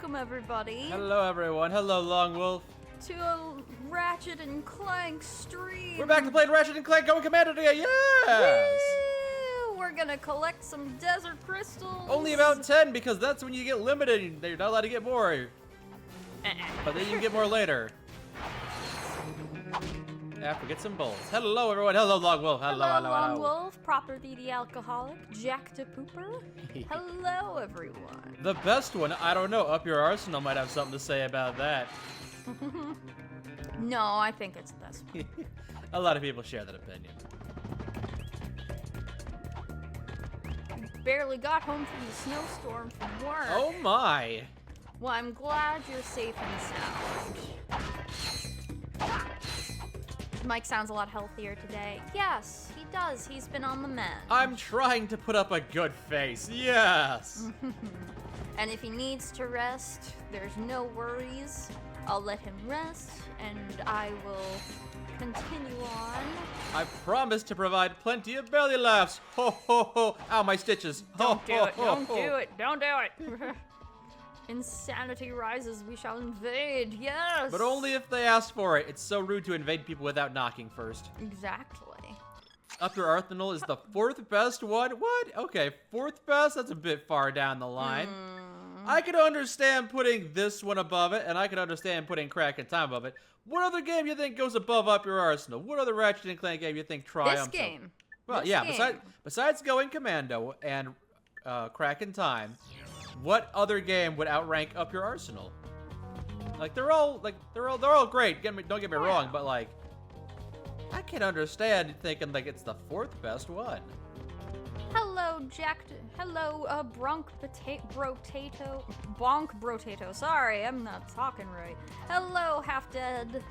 welcome everybody Hello everyone, hello Long Wolf. to a Ratchet and Clank stream. We're back to playing Ratchet and Clank going Commando today, yes! Woo! We're gonna collect some desert crystals. Only about 10 because that's when you get limited. You're not allowed to get more. But then you can get more later. After get some bowls. Hello everyone, hello Long Wolf, hello. Long Wolf, properly the alcoholic, Jack the Pooper. Hello everyone. The best one, I don't know, Up Your Arsenal might have something to say about that. No, I think it's this one. A lot of people share that opinion. Barely got home from the snowstorm from work. Oh my. Well, I'm glad you're safe and sound. Mike sounds a lot healthier today. Yes, he does. He's been on the mend. I'm trying to put up a good face, yes! And if he needs to rest, there's no worries. I'll let him rest, and I will continue on. I promise to provide plenty of belly laughs. Ho ho ho! Ow, my stitches. Don't do it, ho, don't ho. do it, don't do it! Insanity rises, we shall invade, yes! But only if they ask for it. It's so rude to invade people without knocking first. Exactly. Up Your Arsenal is the 4th best one? What? Okay, 4th best? That's a bit far down the line. I could understand putting this one above it, and I could understand putting Crack in Time above it. What other game you think goes above Up Your Arsenal? What other Ratchet and Clank game you think triumphs? This game. Well, This yeah, game. besides going Commando and Crack in Time, what other game would outrank Up Your Arsenal? Like they're all great. Don't get me wrong, but like I can understand thinking like it's the 4th best one. Hello, Jack. Hello, Bonk Brotato. Sorry, I'm not talking right. Hello, Half Dead.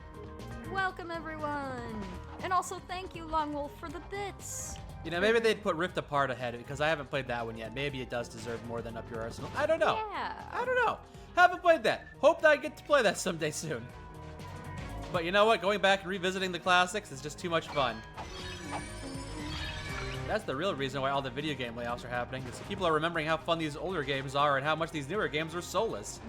Welcome, everyone. And also, thank you, Long Wolf, for the bits. You know, maybe they'd put Rift Apart ahead because I haven't played that one yet. Maybe it does deserve more than Up Your Arsenal. I don't know. Yeah. I don't know. Haven't played that. Hope that I get to play that someday soon. But you know what? Going back and revisiting the classics is just too much fun. That's the real reason why all the video game layoffs are happening, is people are remembering how fun these older games are and how much these newer games are soulless.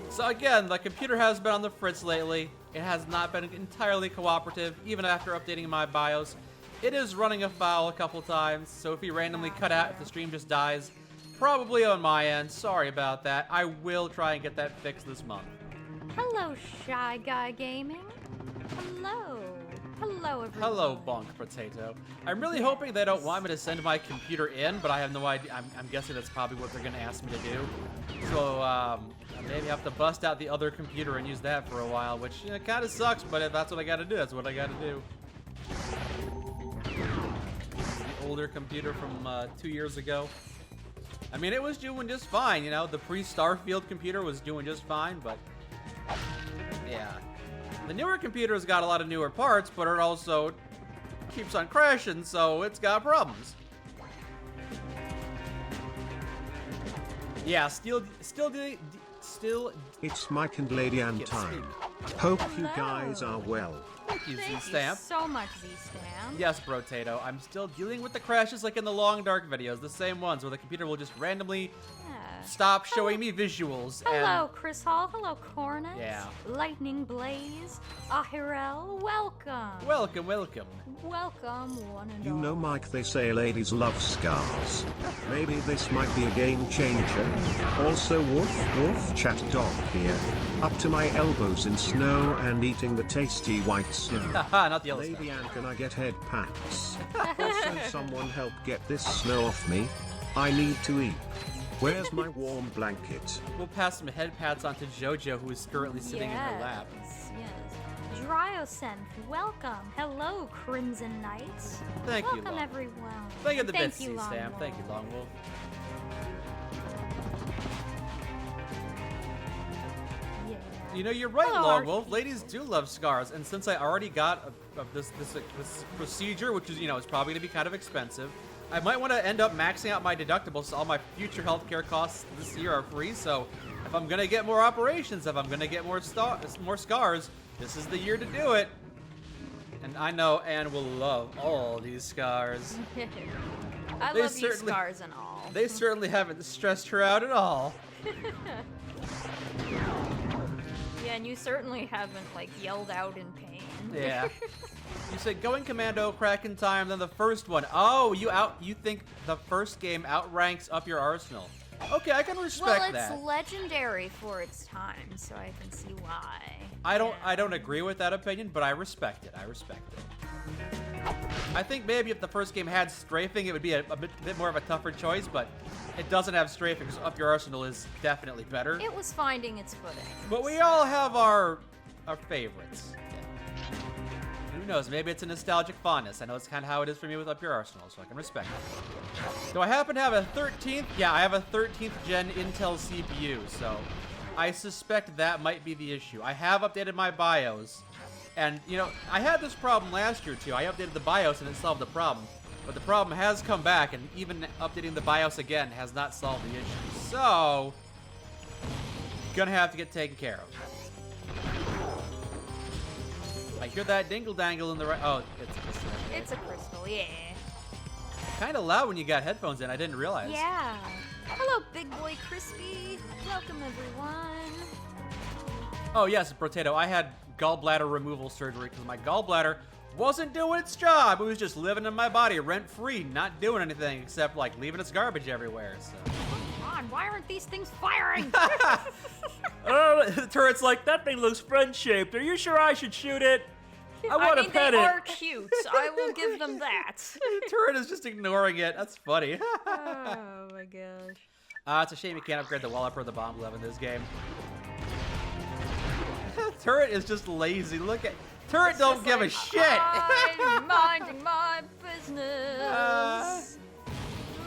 So again, the computer has been on the fritz lately. It has not been entirely cooperative, even after updating my BIOS. It is running afoul a couple times, so if we randomly cut out, if the stream just dies, probably on my end. Sorry about that. I will try and get that fixed this month. Hello, Shy Guy Gaming. Hello. Hello, everyone. Hello, Bonk Potato. I'm really hoping they don't want me to send my computer in, but I have no idea. I'm guessing that's probably what they're going to ask me to do. So, maybe I have to bust out the other computer and use that for a while, which, you know, kind of sucks, but if that's what I got to do, that's what I got to do. The older computer from 2 years ago. I mean, it was doing just fine, you know. The pre-Starfield computer was doing just fine, but yeah. The newer computer's got a lot of newer parts, but it also keeps on crashing, so it's got problems. Yeah, still. It's Mike and Lady Ann time. Hope you guys are well. Thank you, Thank you Z-Stamp. so much, Z-Stamp. Yes, Brotato. I'm still dealing with the crashes like in the Long Dark videos, the same ones where the computer will just randomly Yeah. stop showing me visuals. Hello, And Chris Hall. Hello, Cornet. Yeah. Lightning Blaze. Ahirel. Welcome. welcome, welcome. Welcome, one and You all. know, Mike, they say ladies love scars. Maybe this might be a game changer. Also, woof, chat dog here. Up to my elbows in snow and eating the tasty white snow. Haha, not the yellow Lady stuff. Ann, can I get head pats? Also, someone help get this snow off me. I need to eat. Where's my warm blanket? We'll pass some head pats on to JoJo, who is currently sitting in her lap. Yes. Dryosenth, welcome. Hello, Crimson Knights. Thank you, Welcome, Long. everyone. Thank you, the Thank bits, you, Long Z-Stamp. Wolf. Thank you, Long Wolf. Yeah. You know, you're right, Hello, Long Archie. Wolf. Ladies do love scars, and since I already got this procedure, which is, you know, is probably going to be kind of expensive, I might want to end up maxing out my deductibles so all my future healthcare costs this year are free. So if I'm going to get more operations, if I'm going to get more scars, this is the year to do it. And I know Anne will love all these scars. I They love these certainly- scars and all. They certainly haven't stressed her out at all. Yeah, and you certainly haven't, like, yelled out in pain. Yeah. You said going Commando, crack in time, then the first one. Oh, you think the first game outranks Up Your Arsenal. Okay, I can respect Well, that. it's legendary for its time, so I can see why. I don't agree with that opinion, but I respect it. I respect it. I think maybe if the first game had strafing, it would be a bit more of a tougher choice, but it doesn't have strafing, so Up Your Arsenal is definitely better. It was finding its footing. But we all have our favorites. Who knows? Maybe it's a nostalgic fondness. I know it's kind of how it is for me with Up Your Arsenal, so I can respect it. Do I happen to have a 13th? Yeah, I have a 13th gen Intel CPU, so I suspect that might be the issue. I have updated my BIOS, and, you know, I had this problem last year, too. I updated the BIOS, and it solved the problem. But the problem has come back, and even updating the BIOS again has not solved the issue. So, gonna have to get taken care of. I hear that dingle-dangle in the right... Oh, it's a crystal. It's a crystal, yeah. Kind of loud when you got headphones in. I didn't realize. Yeah. Hello, big boy Crispy. Welcome, everyone. Oh, yes, Potato. I had gallbladder removal surgery because my gallbladder wasn't doing its job. It was just living in my body rent-free, not doing anything except, like, leaving its garbage everywhere, so... Come on, why aren't these things firing? Oh, the turret's like, that thing looks friend-shaped. Are you sure I should shoot it? I want to pet they it. are cute. I will give them that. Turret is just ignoring it. That's funny. Oh my gosh. It's a shame you can't upgrade the wallop or the bomb glove in this game. Turret is just lazy. Look at... Turret don't give a shit. I'm minding my business.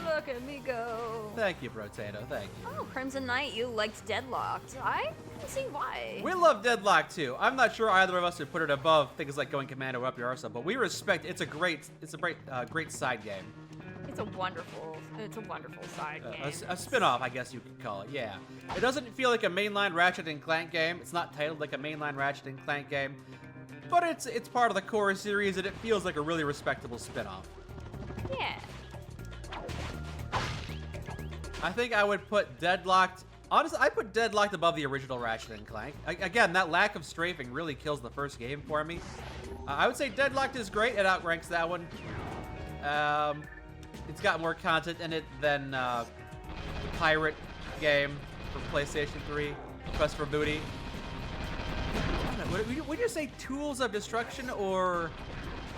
Look at me go. Thank you, Potato. Thank you. Oh, Crimson Knight, you liked Deadlocked. I can see why. We love Deadlock too. I'm not sure either of us would put it above things like going Commando or Up Your Arsenal, but we respect. It's a great side game. It's a wonderful side game. A spin-off, I guess you could call it. Yeah. It doesn't feel like a mainline Ratchet and Clank game. It's not titled like a mainline Ratchet and Clank game, but it's part of the core series, and it feels like a really respectable spin-off. Yeah. I think I would put Deadlocked... Honestly, I put Deadlocked above the original Ratchet and Clank. Again, that lack of strafing really kills the first game for me. I would say Deadlocked is great. It outranks that one. It's got more content in it than the Pirate game for PlayStation 3, Quest for Booty. I don't know, would you say Tools of Destruction or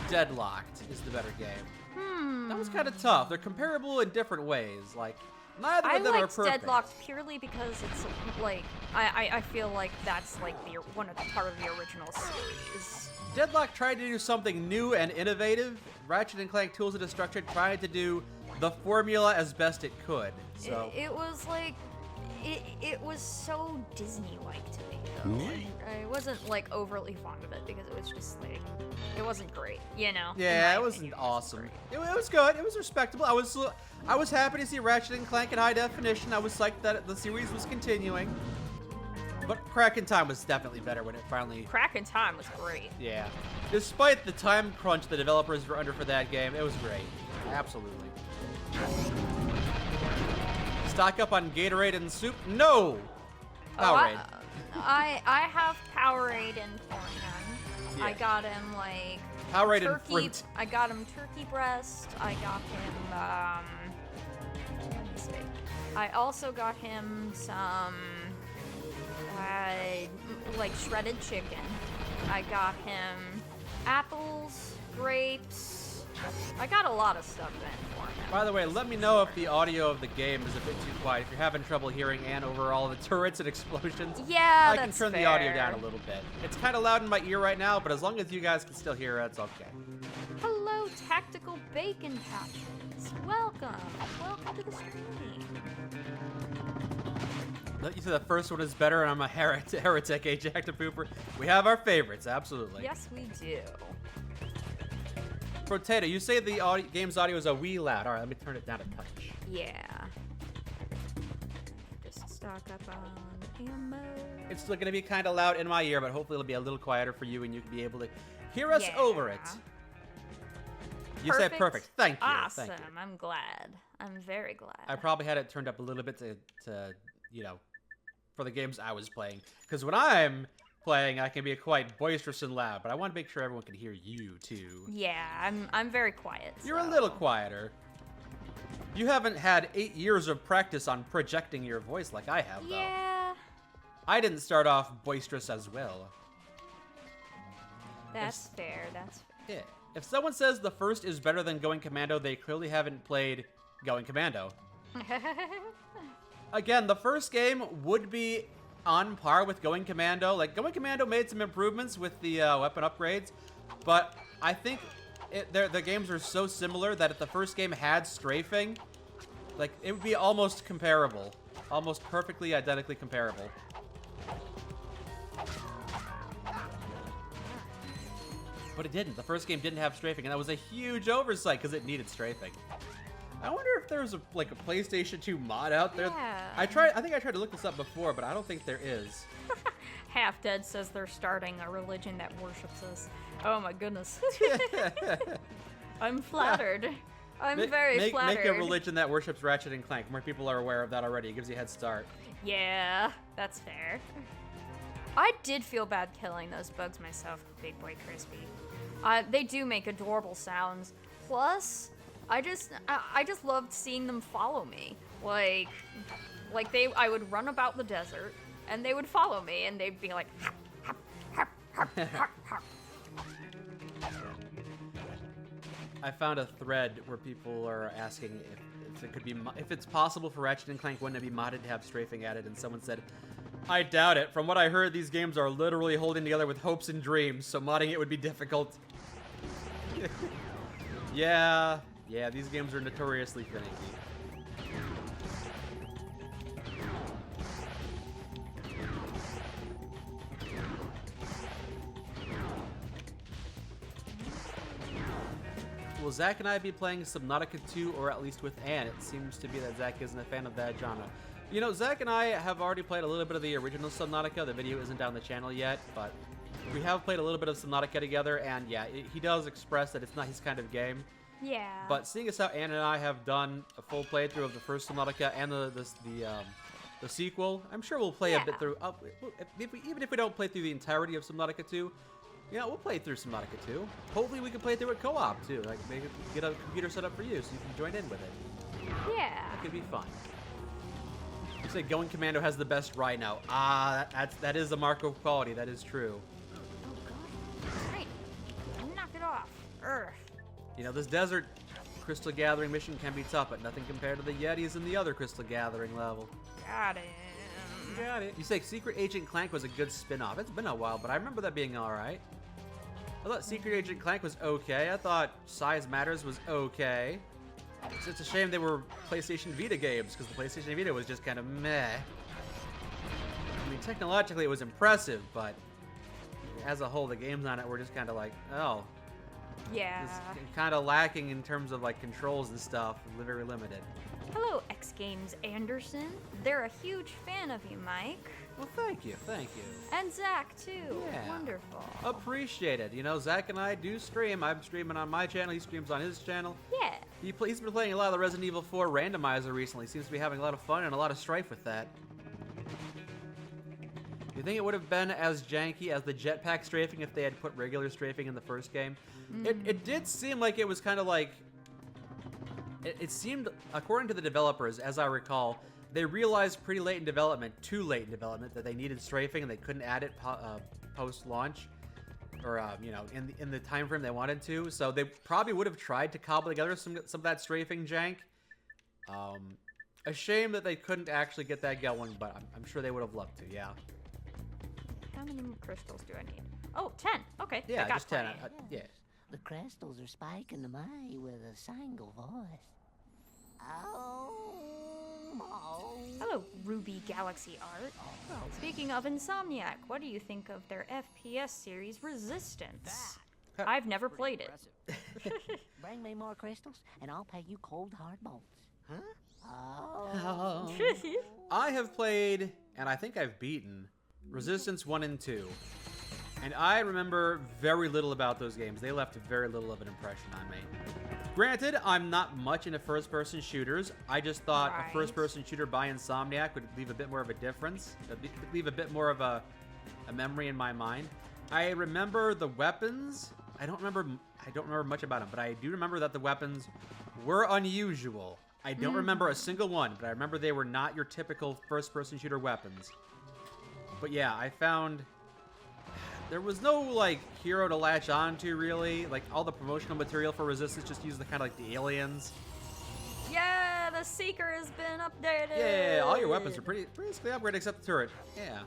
Deadlocked is the better game? That was kind of tough. They're comparable in different ways. Like, neither of them are perfect. I liked Deadlocked purely because it's like I feel like that's like part of the original series. Deadlock tried to do something new and innovative. Ratchet and Clank Tools of Destruction tried to do the formula as best it could. So It was like it was so Disney-like to me though. I wasn't like overly fond of it because it was just like it wasn't great, you know. yeah, it wasn't awesome. It was good. It was respectable. I was happy to see Ratchet and Clank in high definition. I was psyched that the series was continuing. But Crack in Time was definitely better when it finally... Crack in Time was great. Yeah. Despite the time crunch the developers were under for that game, it was great. Absolutely. Stock up on Gatorade and soup? No! Powerade. I have Powerade and Thornton. Yeah. I got him like Powerade and turkey. fruit. I got him turkey breast. I got him let me see. I also got him some like shredded chicken. I got him apples, grapes. I got a lot of stuff in for him. By the way, let me know if the audio of the game is a bit too quiet. If you're having trouble hearing Anne over all the turrets and explosions, Yeah, I can that's turn fair. the audio down a little bit. It's kind of loud in my ear right now, but as long as you guys can still hear it, it's okay. Hello, Tactical Bacon Patches. Welcome. Welcome to the stream. You said the first one is better, and I'm a heretic Ajax Pooper. We have our favorites, absolutely. Yes, we do. Potato, you say the game's audio is a wee loud. All right, let me turn it down a touch. Yeah. Just stock up on ammo. It's still going to be kind of loud in my ear, but hopefully it'll be a little quieter for you and you can be able to hear us over it. You said perfect. Thank you. Awesome. Thank you. I'm glad. I'm very glad. I probably had it turned up a little bit to you know, for the games I was playing. Because when I'm playing, I can be quite boisterous and loud, but I want to make sure everyone can hear you too. Yeah, I'm very quiet. You're a little quieter. You haven't had 8 years of practice on projecting your voice like I have, though. Yeah. I didn't start off boisterous as well. That's fair. That's fair. Yeah. If someone says the first is better than Going Commando, they clearly haven't played Going Commando. Again, the first game would be on par with Going Commando. Like, Going Commando made some improvements with the weapon upgrades, but I think the games are so similar that if the first game had strafing, like, it would be almost comparable. Almost perfectly, identically comparable. But it didn't. The first game didn't have strafing, and that was a huge oversight because it needed strafing. I wonder if there's a PlayStation 2 mod out there. Yeah. I think I tried to look this up before, but I don't think there is. Half Dead says they're starting a religion that worships us. Oh my goodness. I'm flattered. I'm very flattered. Make a religion that worships Ratchet and Clank. More people are aware of that already. It gives you a head start. Yeah, that's fair. I did feel bad killing those bugs myself, Big Boy Crispy. They do make adorable sounds. Plus, I just loved seeing them follow me. Like I would run about the desert, and they would follow me, and they'd be like, hop, hop, hop, hop, hop, hop. I found a thread where people are asking if it could be if it's possible for Ratchet and Clank wouldn't it be modded to have strafing added, and someone said, I doubt it. From what I heard, these games are literally holding together with hopes and dreams, so modding it would be difficult. Yeah, these games are notoriously finicky. Will Zach and I be playing Subnautica 2, or at least with Anne? It seems to be that Zach isn't a fan of that genre. You know, Zach and I have already played a little bit of the original Subnautica. The video isn't down the channel yet, but we have played a little bit of Subnautica together, and yeah, he does express that it's not his kind of game. Yeah. But seeing as how Anne and I have done a full playthrough of the first Subnautica and the sequel, I'm sure we'll play a bit through. Even if we don't play through the entirety of Subnautica 2, yeah, we'll play through Subnautica 2. Hopefully we can play through it co-op too. Like maybe get a computer set up for you so you can join in with it. Yeah. That could be fun. You say Going Commando has the best rhino. That is a mark of quality. That is true. Right. Knock it off. Urgh. You know, this desert crystal gathering mission can be tough, but nothing compared to the Yetis in the other crystal gathering level. Got it. Got it. You say Secret Agent Clank was a good spin-off. It's been a while, but I remember that being alright. I thought Secret Agent Clank was okay. I thought Size Matters was okay. It's a shame they were PlayStation Vita games, because the PlayStation Vita was just kind of meh. I mean, technologically it was impressive, but as a whole, the games on it were just kind of like, oh. Yeah. It's kind of lacking in terms of like controls and stuff, very limited. Hello, X Games Anderson. They're a huge fan of you, Mike. Well, thank you. And Zach, too. Yeah. Wonderful. Appreciate it. You know, Zach and I do stream. I'm streaming on my channel. He streams on his channel. Yeah. He's been playing a lot of the Resident Evil 4 randomizer recently. Seems to be having a lot of fun and a lot of strife with that. You think it would have been as janky as the jetpack strafing if they had put regular strafing in the first game? It did seem like it was kind of like... It seemed, according to the developers, as I recall, they realized pretty late in development, too late in development, that they needed strafing and they couldn't add it post-launch, or you know, in the time frame they wanted to. So they probably would have tried to cobble together some of that strafing jank. A shame that they couldn't actually get that going, but I'm sure they would have loved to. Yeah. How many crystals do I need? Oh, 10. Okay. Yeah, I got just 10. 20. Yeah. The crystals are speaking to me with a single voice. Hello, Ruby Galaxy Art. Speaking of Insomniac, what do you think of their FPS series Resistance? I've never played it. Bring me more crystals, and I'll pay you cold hard bolts. Oh. I have played, and I think I've beaten, Resistance 1 and 2. And I remember very little about those games. They left very little of an impression on me. Granted, I'm not much into first-person shooters. I just thought a first-person shooter by Insomniac would leave a bit more of a difference, leave a bit more of a memory in my mind. I remember the weapons. I don't remember much about them, but I do remember that the weapons were unusual. I don't remember a single one, but I remember they were not your typical first-person shooter weapons. But yeah, I found there was no, like, hero to latch onto, really. Like, all the promotional material for Resistance just used the kind of, like, the aliens. Yeah, the Seeker has been updated. Yeah, all your weapons are basically upgraded except the turret. Yeah.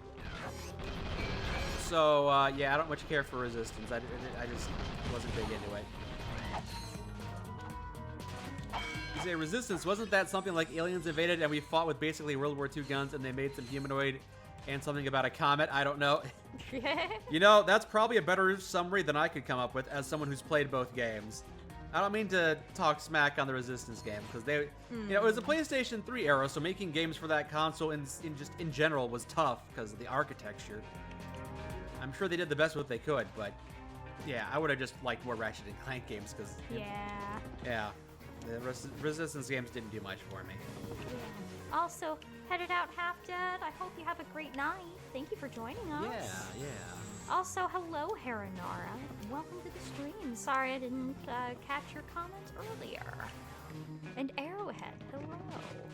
So, yeah, I don't much care for Resistance. I just wasn't big into it. You say Resistance, wasn't that something like aliens invaded and we fought with basically World War II guns and they made some humanoid and something about a comet? I don't know. You know, that's probably a better summary than I could come up with as someone who's played both games. I don't mean to talk smack on the Resistance game because they, you know, it was a PlayStation 3 era, so making games for that console in general was tough because of the architecture. I'm sure they did the best what they could, but yeah, I would have just liked more Ratchet and Clank games because yeah, the Resistance games didn't do much for me. Also, headed out half dead. I hope you have a great night. Thank you for joining us. Yeah. Also, hello, Haranara. Welcome to the stream. Sorry I didn't catch your comments earlier. And Arrowhead, hello.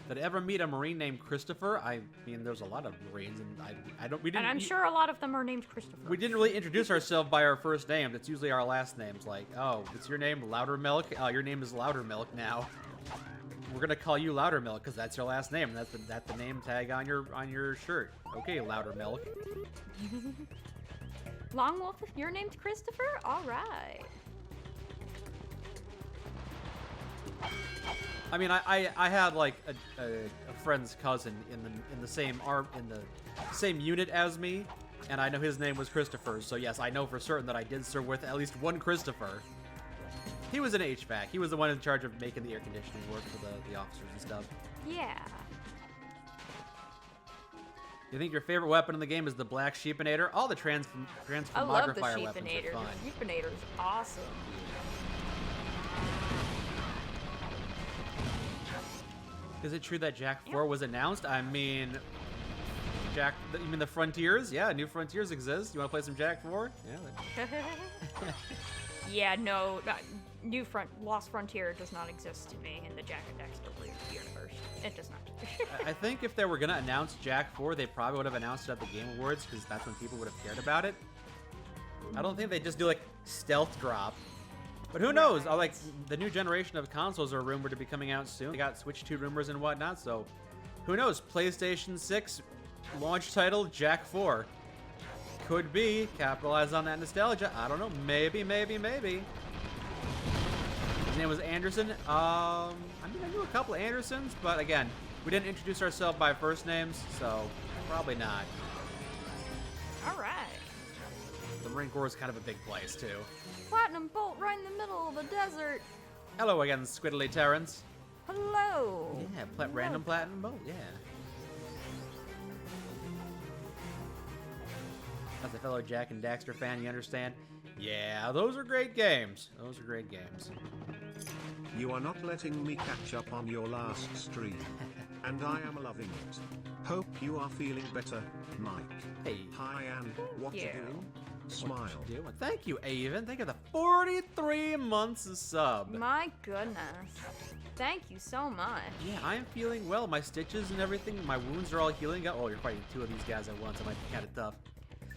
Did I ever meet a Marine named Christopher? I mean, there's a lot of Marines, and we didn't. And I'm sure a lot of them are named Christopher. We didn't really introduce ourselves by our first name. It's usually our last names. Like, oh, what's your name? Loudermilk? Oh, your name is Loudermilk now. We're gonna call you Loudermilk because that's your last name. That's the name tag on your shirt. Okay, Loudermilk. Long Wolf, you're named Christopher? All right. I mean, I had like a friend's cousin in the same unit as me, and I know his name was Christopher. So yes, I know for certain that I did serve with at least one Christopher. He was an HVAC. He was the one in charge of making the air conditioning work for the officers and stuff. Yeah. You think your favorite weapon in the game is the Black Sheepinator? All the transmogrifier I love the weapons Sheepinator. are fun. The Sheepinator's awesome. Is it true that Jak 4 was announced? I mean, you mean the Frontiers? Yeah, New Frontiers exist. You want to play some Jak 4? Yeah. Yeah, no, Lost Frontier does not exist to me in the Jak and Daxter universe. It does not. I think if they were going to announce Jak 4, they probably would have announced it at the Game Awards because that's when people would have cared about it. I don't think they just do like stealth drop. But who knows? Like the new generation of consoles are rumored to be coming out soon. They got Switch 2 rumors and whatnot, so who knows? PlayStation 6 launch title Jak 4 could be capitalize on that nostalgia. I don't know. Maybe. His name was Anderson. I mean, I knew a couple of Andersons, but again, we didn't introduce ourselves by first names, so probably not. All right. The Marine Corps is kind of a big place too. Platinum Bolt right in the middle of the desert. Hello again, Squiddly Terrence. Hello. Yeah, random Platinum Bolt, yeah. As a fellow Jak and Daxter fan, you understand? Yeah, those are great games. You are not letting me catch up on your last stream. And I am loving it. Hope you are feeling better, Mike. Hey. Hi, Ann. What you doing? Smile. Thank you, Avon. Thank you for the 43 months of sub. My goodness. Thank you so much. Yeah, I'm feeling well. My stitches and everything, my wounds are all healing up. Oh, you're fighting two of these guys at once. It might be kind of tough.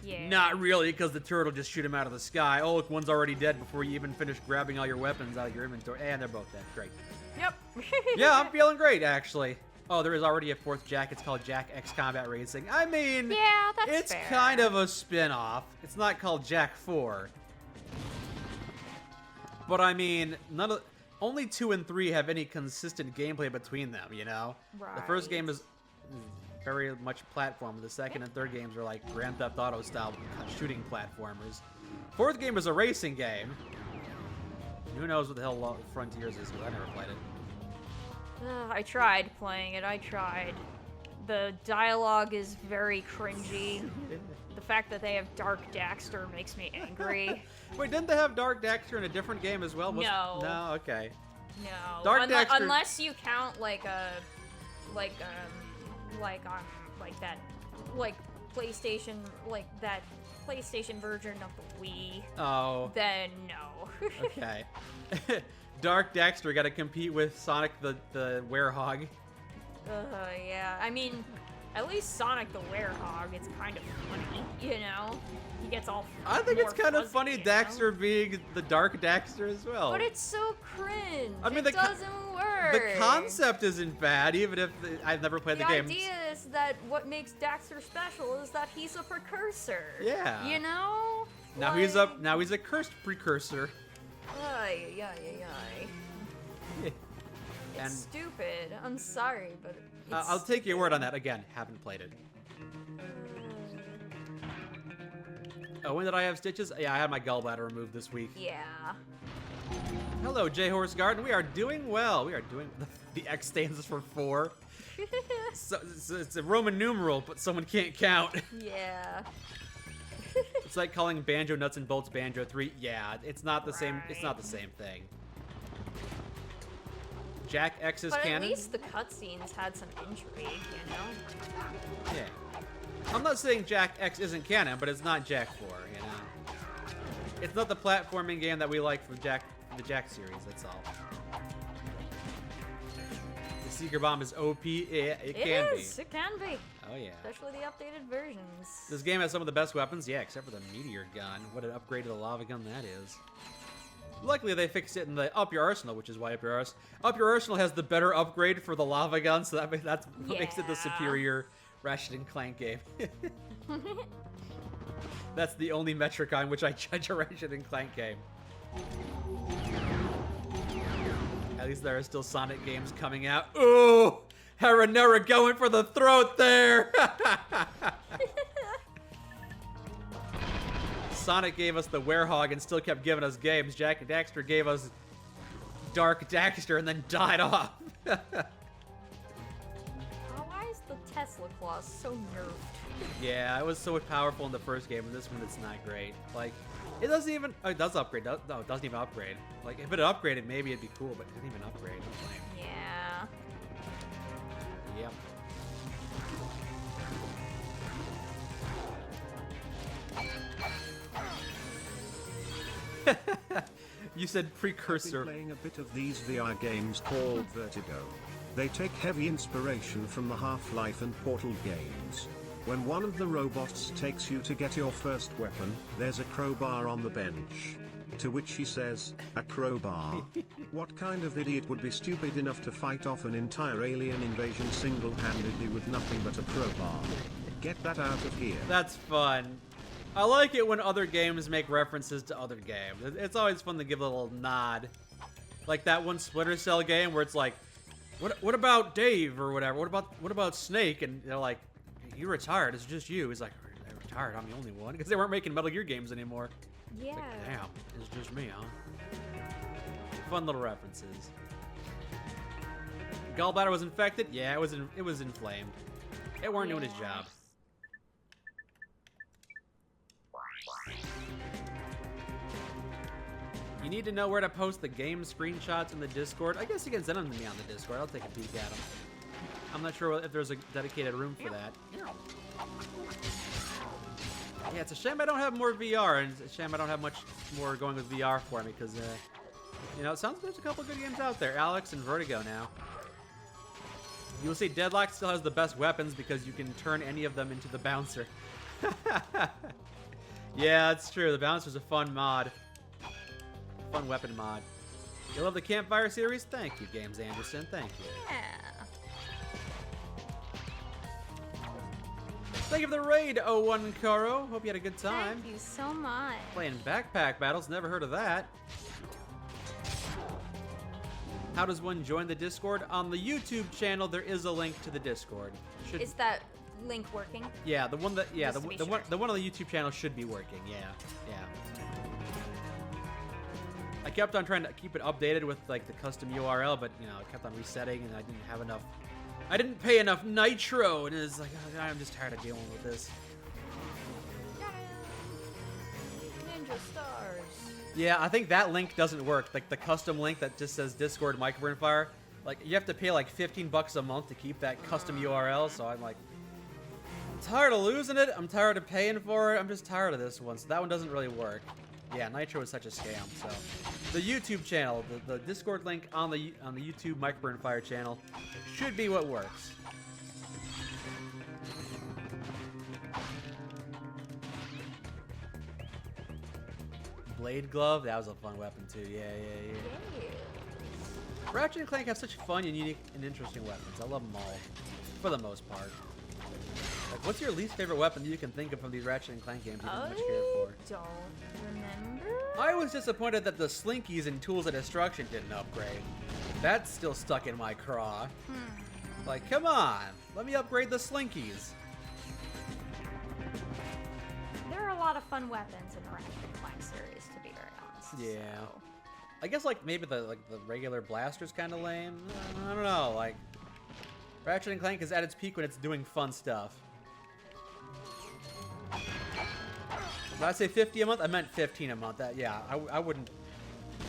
Yeah. Not really, because the turtle just shoot him out of the sky. Oh, look, one's already dead before you even finish grabbing all your weapons out of your inventory. And they're both dead. Great. Yep. Yeah, I'm feeling great, actually. Oh, there is already a fourth Jak. It's called Jak X Combat Racing. I mean, yeah, that's it's fair. kind of a spin-off. It's not called Jak 4. But I mean, only 2 and 3 have any consistent gameplay between them, you know? Right. The first game is very much platform. The second and third games are like Grand Theft Auto style shooting platformers. Fourth game is a racing game. Who knows what the hell Frontiers is, because I never played it. I tried playing it. I tried. The dialogue is very cringy. The fact that they have Dark Daxter makes me angry. Wait, didn't they have Dark Daxter in a different game as well? No. No, okay. No. Dark Daxter... Unless you count like PlayStation, like that PlayStation version of the Wii. Oh. Then no. Okay. Dark Daxter got to compete with Sonic the Werehog. Yeah. I mean, at least Sonic the Werehog, it's kind of funny, you know? He gets all I think it's kind of fuzzy, funny you know? Daxter being the Dark Daxter as well. But it's so cringe. I mean, it doesn't work. The concept isn't bad, even if I've never played the game. The idea is that what makes Daxter special is that he's a precursor. Yeah. You know? Now he's a cursed precursor. Ay. And It's stupid. I'm sorry, but it's I'll take your word on that. Again, haven't played it. Oh, when did I have stitches? Yeah, I had my gallbladder removed this week. Yeah. Hello, J Horse Garden. We are doing well. We are doing... The X stands for 4. So, it's a Roman numeral, but someone can't count. Yeah. It's like calling Banjo Nuts and Bolts Banjo 3. Yeah, it's not the same. It's not the same thing. Jack X is But canon. at least the cutscenes had some intrigue, you know? Yeah. I'm not saying Jack X isn't canon, but it's not Jack 4, you know? It's not the platforming game that we like from the Jack series, that's all. The Seeker Bomb is OP. Yeah, it can be. It can be. Oh, yeah. Especially the updated versions. This game has some of the best weapons, yeah, except for the meteor gun. What an upgrade to the lava gun that is. Luckily, they fixed it in the Up Your Arsenal, which is why Up Your Arsenal has the better upgrade for the lava gun, so that's what makes it the superior Ratchet and Clank game. That's the only metric on which I judge a Ratchet and Clank game. At least there are still Sonic games coming out. Ooh! Haranera going for the throat there! Sonic gave us the Werehog and still kept giving us games. Jack and Daxter gave us Dark Daxter and then died off. Oh, why is the Tesla Claus so nerfed? Yeah, it was so powerful in the first game, and this one it's not great. Like, it doesn't even... Oh, it does upgrade. No, it doesn't even upgrade. Like, if it upgraded, maybe it'd be cool, but it didn't even upgrade. It's lame. Yeah. Yep. You said precursor. I've been playing a bit of these VR games called Vertigo. They take heavy inspiration from the Half-Life and Portal games. When one of the robots takes you to get your first weapon, there's a crowbar on the bench. To which he says, "A crowbar? What kind of idiot would be stupid enough to fight off an entire alien invasion single-handedly with nothing but a crowbar? Get that out of here." That's fun. I like it when other games make references to other games. It's always fun to give a little nod. Like that one Splinter Cell game where it's like, what about Dave or whatever? What about Snake? And they're like, "You retired, it's just you." He's like, "I retired, I'm the only one." Because they weren't making Metal Gear games anymore. Yeah. It's like, damn, it's just me, huh? Fun little references. Gallbladder was infected? Yeah, it was inflamed. It weren't doing its job. You need to know where to post the game screenshots in the Discord. I guess you can send them to me on the Discord. I'll take a peek at them. I'm not sure if there's a dedicated room for that. Yeah, it's a shame I don't have more VR, and it's a shame I don't have much more going with VR for me, because, you know, it sounds like there's a couple good games out there. Alex and Vertigo now. You'll see Deadlock still has the best weapons because you can turn any of them into the bouncer. Yeah, it's true. The bouncer's a fun mod. Fun weapon mod. You love the Campfire series? Thank you, Games Anderson. Thank you. Yeah. Thank you for the raid, 01 Koro. Hope you had a good time. Thank you so much. Playing backpack battles. Never heard of that. How does one join the Discord? On the YouTube channel, there is a link to the Discord. Is that link working? Yeah, the one that Just to be sure. the one on the YouTube channel should be working. Yeah. I kept on trying to keep it updated with like the custom URL, but you know, it kept on resetting, and I didn't have enough. I didn't pay enough nitro, and it's like, oh, God, I'm just tired of dealing with this. Ninja stars. Yeah, I think that link doesn't work. Like the custom link that just says Discord Microburn Fire. Like you have to pay like $15 a month to keep that custom URL. So I'm like, I'm tired of losing it. I'm tired of paying for it. I'm just tired of this one. So that one doesn't really work. Yeah, Nitro is such a scam. So the YouTube channel, the Discord link on the YouTube Microburn Fire channel should be what works. Blade glove, that was a fun weapon too. Yeah. Ratchet and Clank have such fun and unique and interesting weapons. I love them all, for the most part. Like, what's your least favorite weapon that you can think of from these Ratchet and Clank games you didn't much care for? Don't remember. I was disappointed that the Slinkies and Tools of Destruction didn't upgrade. That's still stuck in my craw. Like, come on, let me upgrade the Slinkies. There are a lot of fun weapons in the Ratchet and Clank series, to be very honest. Yeah. So. I guess like maybe the regular blaster's kind of lame. I don't know. Like Ratchet and Clank is at its peak when it's doing fun stuff. When I say 50 a month, I meant 15 a month. That yeah, I wouldn't.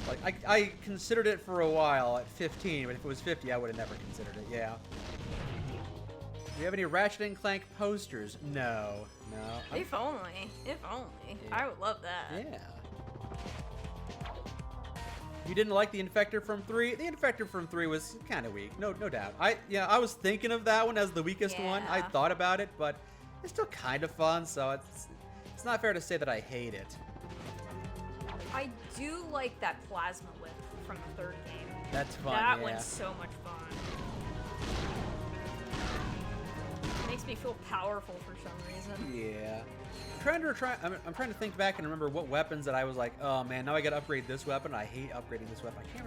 Like I considered it for a while at 15, but if it was 50, I would have never considered it. Yeah. Do you have any Ratchet and Clank posters? No. If only. Yeah. I would love that. Yeah. You didn't like the Infector from 3? The Infector from 3 was kind of weak, no doubt. I was thinking of that one as the weakest one. I thought about it, but it's still kind of fun, so it's not fair to say that I hate it. I do like that plasma whip from the third game. That's fun. That one's so much fun. Makes me feel powerful for some reason. Yeah. I'm trying to think back and remember what weapons that I was like, oh man, now I gotta upgrade this weapon. I hate upgrading this weapon. I can't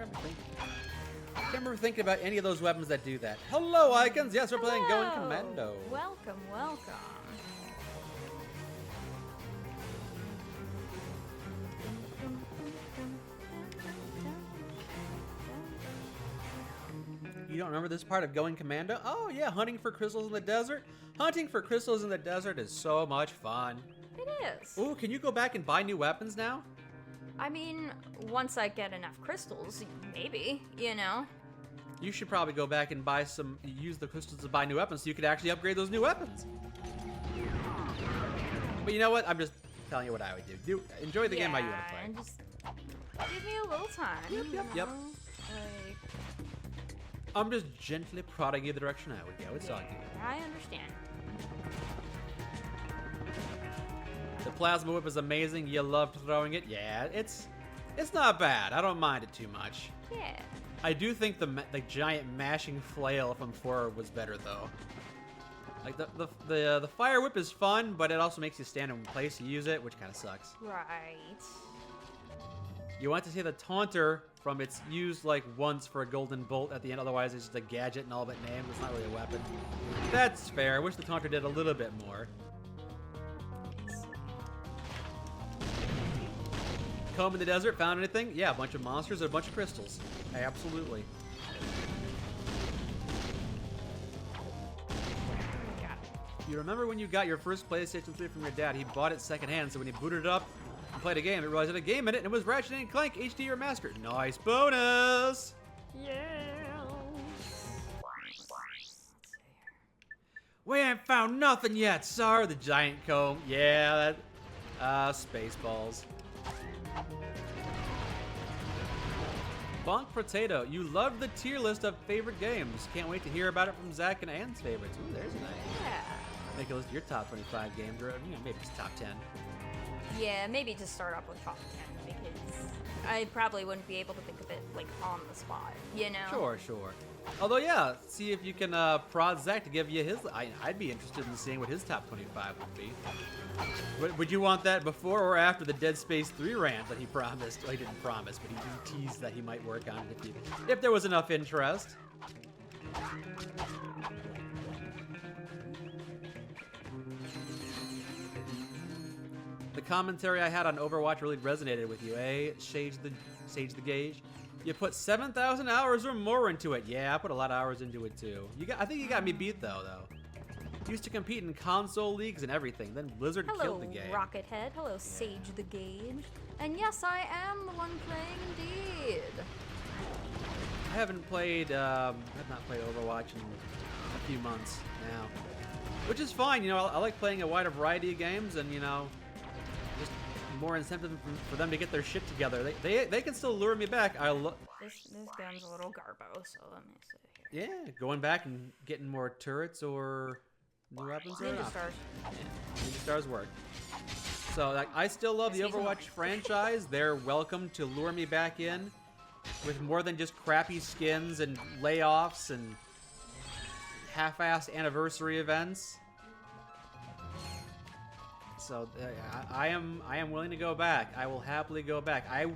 remember thinking about any of those weapons that do that. Hello, Icons. Yes, we're playing Going Commando. Welcome. You don't remember this part of Going Commando? Oh yeah, hunting for crystals in the desert. Hunting for crystals in the desert is so much fun. It is. Ooh, can you go back and buy new weapons now? I mean, once I get enough crystals, maybe, you know. You should probably go back and use the crystals to buy new weapons so you could actually upgrade those new weapons. But you know what? I'm just telling you what I would do. Enjoy the game how you want to play. And just give me a little time. Yep. Like, I'm just gently prodding you the direction I would go. It's all good. I understand. The plasma whip is amazing. You loved throwing it. Yeah, it's not bad. I don't mind it too much. Yeah. I do think the giant mashing flail from 4 was better though. Like the fire whip is fun, but it also makes you stand in place to use it, which kind of sucks. Right. You want to see the taunter from its used like once for a golden bolt at the end, otherwise it's just a gadget and all but named. It's not really a weapon. That's fair. I wish the taunter did a little bit more. Comb in the desert, found anything? Yeah, a bunch of monsters and a bunch of crystals. Absolutely. You remember when you got your first PlayStation 3 from your dad? He bought it secondhand, so when he booted it up and played a game, he realized it had a game in it, and it was Ratchet and Clank HD Remastered. Nice bonus! Yeah. We ain't found nothing yet, sir. The giant comb. Yeah, that. Spaceballs. Bonk Potato, you loved the tier list of favorite games. Can't wait to hear about it from Zach and Ann's favorites. Ooh, there's nice. Yeah. Make a list of your top 25 games, or maybe just top 10. Yeah, maybe just start off with top 10 because I probably wouldn't be able to think of it like on the spot, you know? Sure. Although, yeah, see if you can prod Zach to give you his. I'd be interested in seeing what his top 25 would be. Would you want that before or after the Dead Space 3 rant that he promised? Well, he didn't promise, but he teased that he might work on it if there was enough interest. The the commentary I had on Overwatch really resonated with you, eh? Sage the Gauge. You put 7,000 hours or more into it. Yeah, I put a lot of hours into it too. I think you got me beat though. Used to compete in console leagues and everything. Then Blizzard killed the game. Hello, Rocket Head. Hello, Sage the Gauge. And yes, I am the one playing indeed. I haven't played. I've not played Overwatch in a few months now, which is fine. You know, I like playing a wider variety of games, and you know, just more incentive for them to get their shit together. They can still lure me back. This gun's a little garbo, so let me see here. Yeah, going back and getting more turrets or new weapons. Ninja Stars. Yeah, Ninja Stars work. So like, I still love the Overwatch franchise. They're welcome to lure me back in with more than just crappy skins and layoffs and half-assed anniversary events. So I am willing to go back. I will happily go back. I'm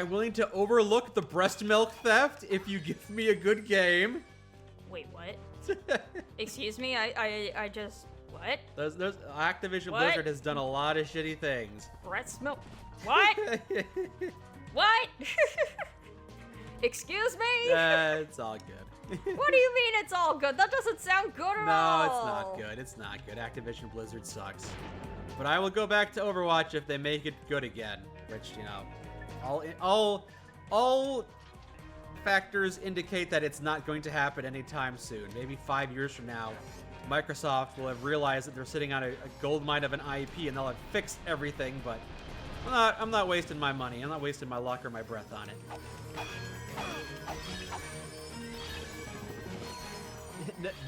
willing to overlook the breast milk theft if you give me a good game. Wait, what? Excuse me, I just... What? There's Activision Blizzard has done a lot of shitty things. Breast milk? What? What? Excuse me? It's all good. What do you mean it's all good? That doesn't sound good at all. No, it's not good. It's not good. Activision Blizzard sucks. But I will go back to Overwatch if they make it good again. Which, you know, all factors indicate that it's not going to happen anytime soon. Maybe 5 years from now, Microsoft will have realized that they're sitting on a gold mine of an IP and they'll have fixed everything, but I'm not wasting my money. I'm not wasting my luck or my breath on it.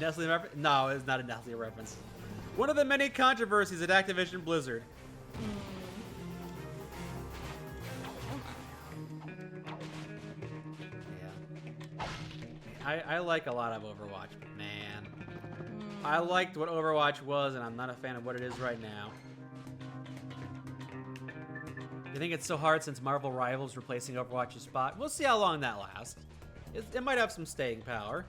Nestle reference? No, it's not a Nestle reference. One of the many controversies at Activision Blizzard. Yeah. I like a lot of Overwatch, but man, I liked what Overwatch was, and I'm not a fan of what it is right now. You think it's so hard since Marvel Rivals replacing Overwatch's spot? We'll see how long that lasts. It might have some staying power.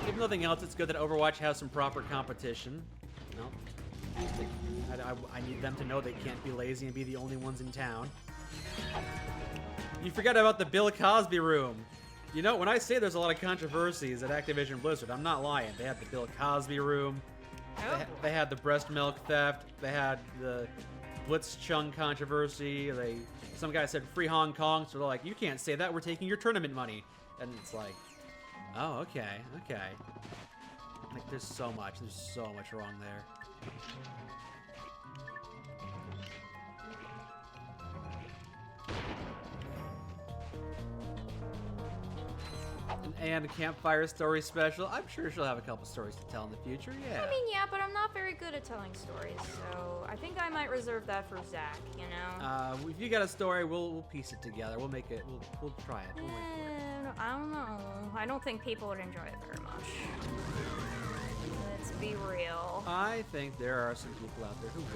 If nothing else, it's good that Overwatch has some proper competition. You know, I need them to know they can't be lazy and be the only ones in town. You forgot about the Bill Cosby room. You know, when I say there's a lot of controversies at Activision Blizzard, I'm not lying. They had the Bill Cosby room. They had the breast milk theft. They had the Blitzchung controversy. Some guy said free Hong Kong, so they're like, you can't say that. We're taking your tournament money. And it's like, oh, okay. Like, there's so much wrong there. And a campfire story special. I'm sure she'll have a couple stories to tell in the future, yeah. I mean, yeah, but I'm not very good at telling stories, so I think I might reserve that for Zach, you know? If you got a story, we'll piece it together. We'll make it, we'll try it. We'll wait for it. I don't know. I don't think people would enjoy it very much. Let's be real. I think there are some people out there who will.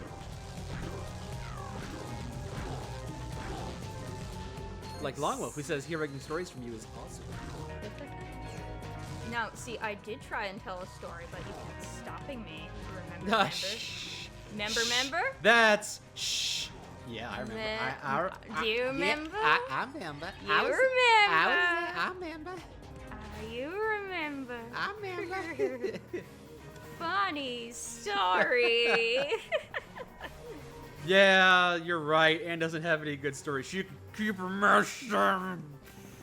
Like Longwolf, who says hearing stories from you is awesome. Now, see, I did try and tell a story, but you kept stopping me. Remember? Remember? That's shh. Yeah, I remember. Do you remember? Yeah, I remember. I remember. You remember? I remember. Funny story. Yeah, you're right. Anne doesn't have any good stories. She can keep her mouth shut.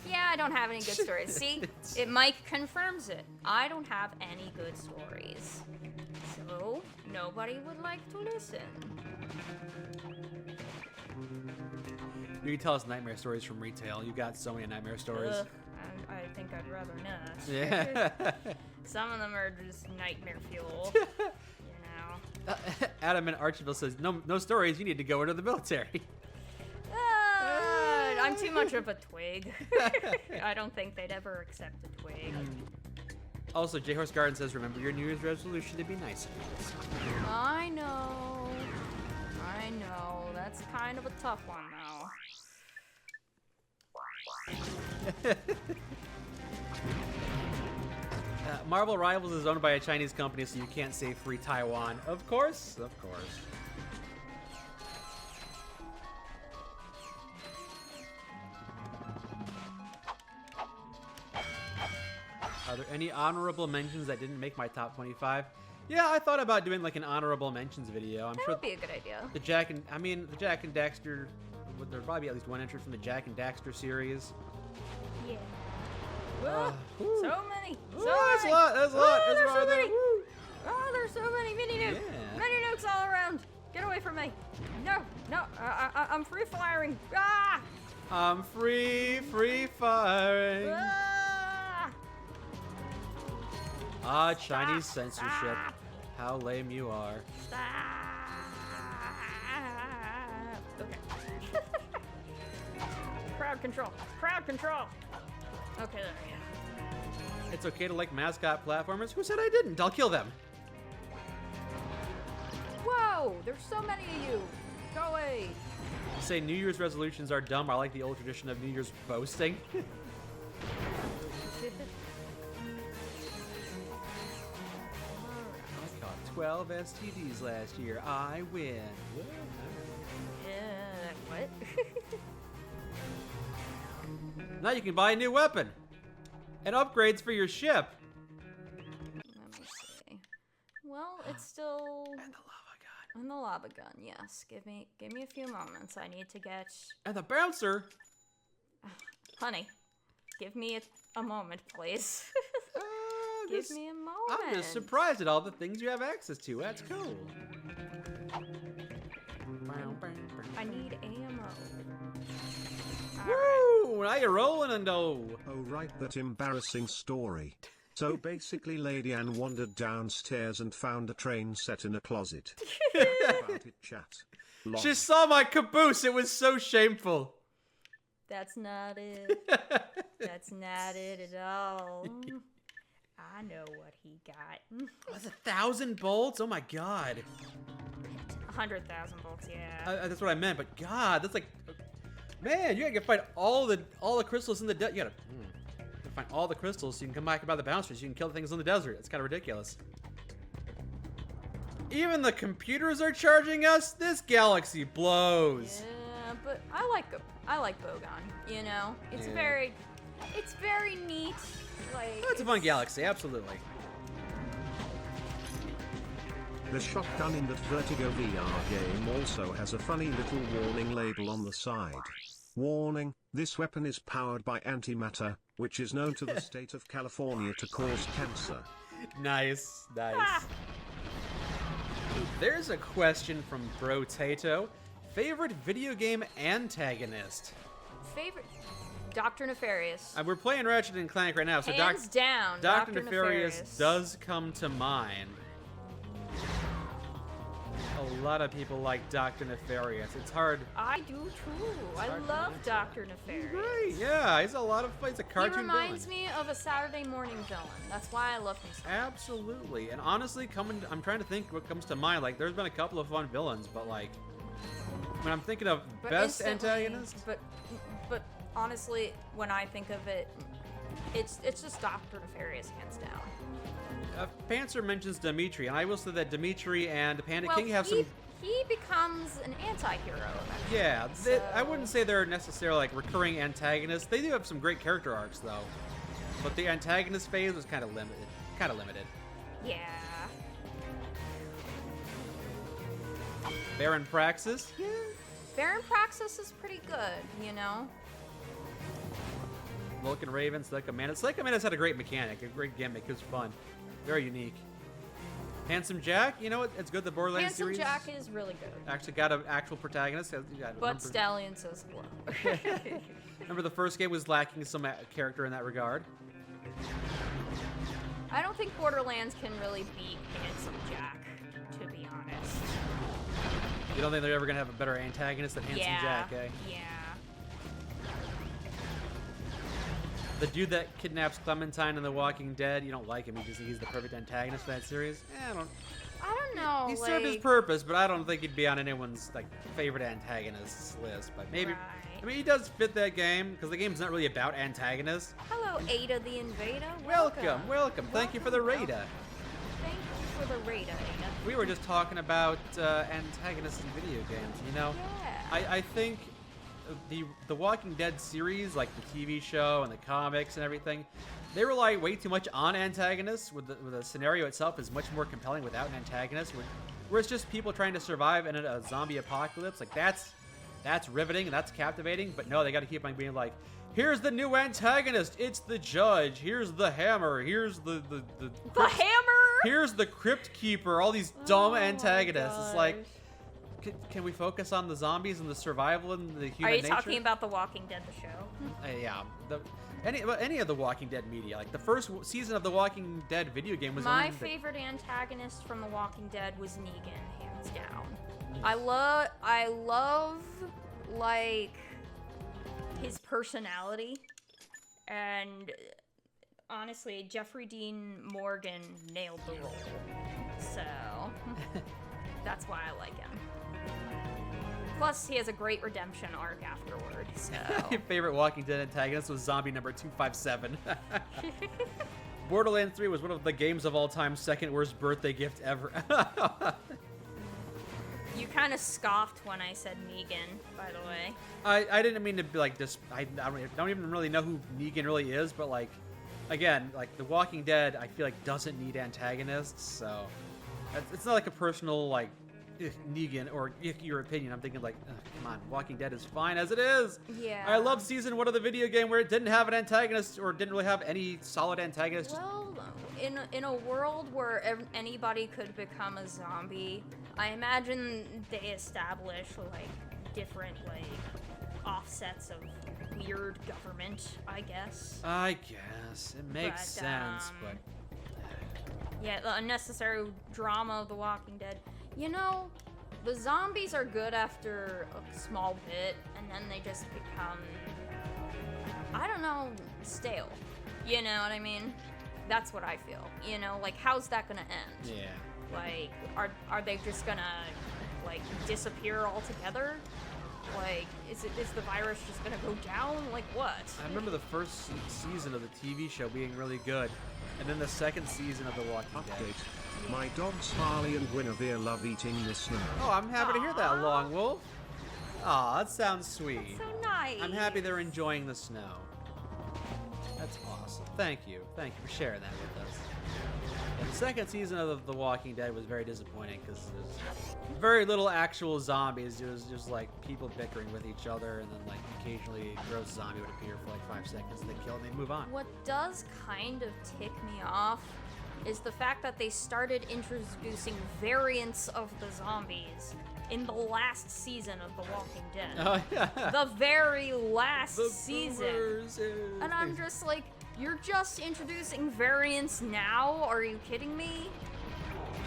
Yeah, I don't have any good stories. See, Mike confirms it. I don't have any good stories. So, nobody would like to listen. You can tell us nightmare stories from retail. You got so many nightmare stories. I think I'd rather not. Yeah. Some of them are just nightmare fuel. You know. Adam in Archville says, no stories. You need to go into the military. I'm too much of a twig. I don't think they'd ever accept a twig. Also, J Horse Garden says, remember your New Year's resolution to be nice. I know. That's kind of a tough one, though. Marvel Rivals is owned by a Chinese company, so you can't say free Taiwan. Of course, of course. Are there any honorable mentions that didn't make my top 25? Yeah, I thought about doing like an honorable mentions video. I'm That sure would be a good idea. the Jack and Daxter. There'll probably be at least one entry from the Jack and Daxter series. Yeah. Whoa, whew. so many. So That's a many. lot. That's a lot. Oh, That's a there's lot so there. many. Woo. Oh, there's so many mini nukes. Yeah. Mini nukes all around. Get away from me. No, no. I'm free firing. Ah! I'm free firing. Ah! Ah, Chinese censorship. Stop. How lame you are. Stop. Okay. Crowd control. Crowd control. Okay, there we go. It's okay to like mascot platformers. Who said I didn't? I'll kill them. Whoa, there's so many of you. Go away. You say New Year's resolutions are dumb. I like the old tradition of New Year's boasting. I caught 12 STDs last year. I win. What? Now you can buy a new weapon and upgrades for your ship. Let me see. Well, it's still And the lava gun. in the lava gun. Yes. Give me a few moments. I need to get. And the bouncer. Honey, give me a moment, please. Uh, Give this- me a moment. I'm just surprised at all the things you have access to. That's cool. I need ammo. Woo! Now you're rolling and oh. Oh right, that embarrassing story. So basically Lady Anne wandered downstairs and found a train set in a closet. About it, chat. Lol. She saw my caboose. It was so shameful. That's not it. That's not it at all. I know what he got. That's 1,000 bolts. Oh my god. 100,000 volts, yeah. That's what I meant. But god, that's like, man, you gotta find all the crystals in the desert. You gotta find all the crystals so you can come back and buy the bouncers. You can kill the things in the desert. It's kind of ridiculous. Even the computers are charging us. This galaxy blows. Yeah, but I like Bogon, you know? It's Yeah. very neat. Like, It's a fun galaxy, absolutely. The shotgun in that Vertigo VR game also has a funny little warning label on the side. Warning, this weapon is powered by antimatter, which is known to the state of California to cause cancer. Nice, nice. Ah. There's a question from Bro Tato. Favorite video game antagonist? favorite Dr. Nefarious. We're playing Ratchet and Clank right now, so Hands down, Dr. Dr. Nefarious does come to mind. A lot of people like Dr. Nefarious. It's hard. I do too. I hard to love answer. Dr. Nefarious. Right, yeah, he's a lot of fun. He's a He cartoon reminds villain. me of a Saturday morning villain. That's why I love him so much. Absolutely. And honestly, I'm trying to think what comes to mind. Like, there's been a couple of fun villains, but like, when I'm thinking of But best instantly- antagonist, But honestly, when I think of it, it's just Dr. Nefarious hands down. Panzer mentions Dimitri, and I will say that Dimitri and Panda Well, King have some. he becomes an anti-hero eventually. Yeah, I so- wouldn't say they're necessarily like recurring antagonists. They do have some great character arcs, though. But the antagonist phase was kind of limited. Yeah. Baron Praxis. Yeah. Baron Praxis is pretty good, you know? Vulcan Raven, Select Commando. Select Commando's had a great mechanic, a great gimmick. It was fun. Very unique. Handsome Jack, you know what? It's good the Borderlands Handsome series Jack is really good. actually got an actual protagonist. But Stallion says hello. Remember the first game was lacking some character in that regard. I don't think Borderlands can really beat Handsome Jack, to be honest. You don't think they're ever going to have a better antagonist than Handsome Jack, eh? Yeah. The dude that kidnaps Clementine in The Walking Dead, you don't like him. He's the perfect antagonist for that series. I don't know. He served his purpose, but I don't think he'd be on anyone's like favorite antagonists list. But maybe, Right. I mean, he does fit that game because the game's not really about antagonists. Hello, Ada the Invader. Welcome. Thank you for the Raider. Thank you for the Raider, Ada. We were just talking about antagonists in video games. You know, Yeah. I think the Walking Dead series, like the TV show and the comics and everything, they rely way too much on antagonists. With the scenario itself is much more compelling without an antagonist. Where it's just people trying to survive in a zombie apocalypse. Like that's riveting and that's captivating. But no, they got to keep on being like, here's the new antagonist. It's the judge. Here's the hammer. Here's the hammer. Here's the crypt keeper. All these dumb Oh my antagonists. It's like, gosh. can we focus on the zombies and the survival and the human Are you nature? talking about The Walking Dead, the show? Yeah. Any of the Walking Dead media. Like the first season of the Walking Dead video game was My only favorite antagonist from The Walking Dead was Negan, hands down. I love like his personality, and honestly, Jeffrey Dean Morgan nailed the role. So that's why I like him. Plus, he has a great redemption arc afterward. So My favorite Walking Dead antagonist was zombie number 257. Borderlands 3 was one of the games of all time second worst birthday gift ever. you kind of scoffed when I said Negan, by the way. I didn't mean to be like this. I don't even really know who Negan really is, but like, again, like The Walking Dead, I feel like doesn't need antagonists, so it's not like a personal like Negan or your opinion. I'm thinking like, come on, Walking Dead is fine as it is. Yeah. I love season 1 of the video game where it didn't have an antagonist or didn't really have any solid antagonist. Well, in a world where anybody could become a zombie, I imagine they establish like different like offsets of weird government, I guess. I guess it makes sense, but Yeah, the unnecessary drama of The Walking Dead. You know, the zombies are good after a small bit, and then they just become, I don't know, stale. You know what I mean? That's what I feel. You know, like, how's that gonna end? yeah. Like, are they just gonna, like, disappear altogether? Like, is the virus just gonna go down? Like, what? I remember the first season of the TV show being really good, and then the second season of The Walking Dead. Update. My dogs Harley and Guinevere love eating the snow. Oh, I'm happy to hear that, Long Wolf. Aw, that sounds sweet. So nice. I'm happy they're enjoying the snow. That's awesome. Thank you. Thank you for sharing that with us. And the second season of The Walking Dead was very disappointing because there's very little actual zombies. It was just like people bickering with each other, and then like occasionally a gross zombie would appear for like 5 seconds, and they kill and they move on. What does kind of tick me off is the fact that they started introducing variants of the zombies in the last season of The Walking Dead. Oh yeah. The very last The season. boomers, And I'm just like, you're just introducing variants now? Are you kidding me?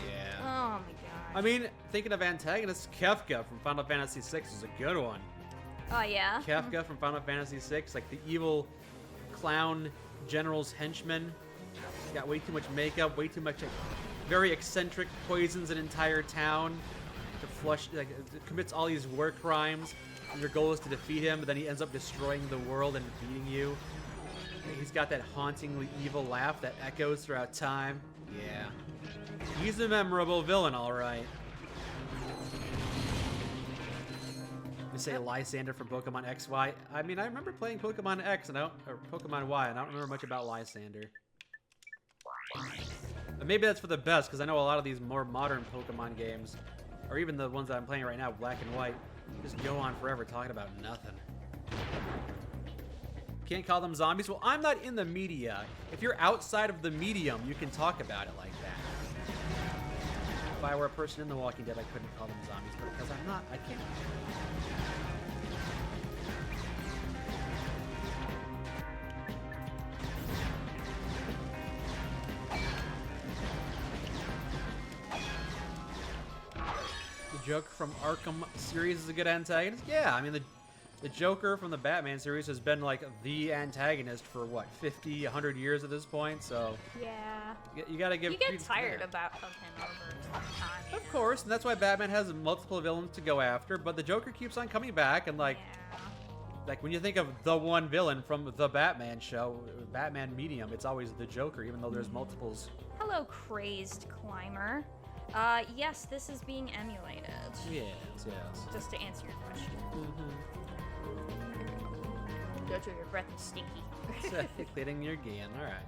Yeah. Oh my I god. mean, thinking of antagonists, Kefka from Final Fantasy VI is a good one. Oh yeah? Kefka from Final Fantasy VI, like the evil clown general's henchman. He's got way too much makeup, way too much, like, very eccentric, poisons an entire town to flush, like, commits all these war crimes. And your goal is to defeat him, but then he ends up destroying the world and beating you. He's got that hauntingly evil laugh that echoes throughout time. Yeah. He's a memorable villain, all right. You say Lysander from Pokemon XY. I mean, I remember playing Pokemon X and or Pokemon Y, and I don't remember much about Lysander. But maybe that's for the best, because I know a lot of these more modern Pokemon games, or even the ones that I'm playing right now, Black and White, just go on forever talking about nothing. Can't call them zombies? Well, I'm not in the media. If you're outside of the medium, you can talk about it like that. If I were a person in The Walking Dead, I couldn't call them zombies, but because I'm not, I can't. The Joker from Arkham series is a good antagonist. Yeah, I mean, The Joker from the Batman series has been like the antagonist for what, 50, 100 years at this point. So Yeah. you gotta give. You get credence to tired that. of him over time. Of course, and that's why Batman has multiple villains to go after. But the Joker keeps on coming back, and like. Yeah. Like, when you think of the one villain from the Batman show, Batman Medium, it's always the Joker, even though there's multiples. Hello, crazed climber. Yes, this is being emulated. Yes, yes. Just to answer your question. Mm-hmm. Jojo, your breath is stinky. Cleaning your gain, alright.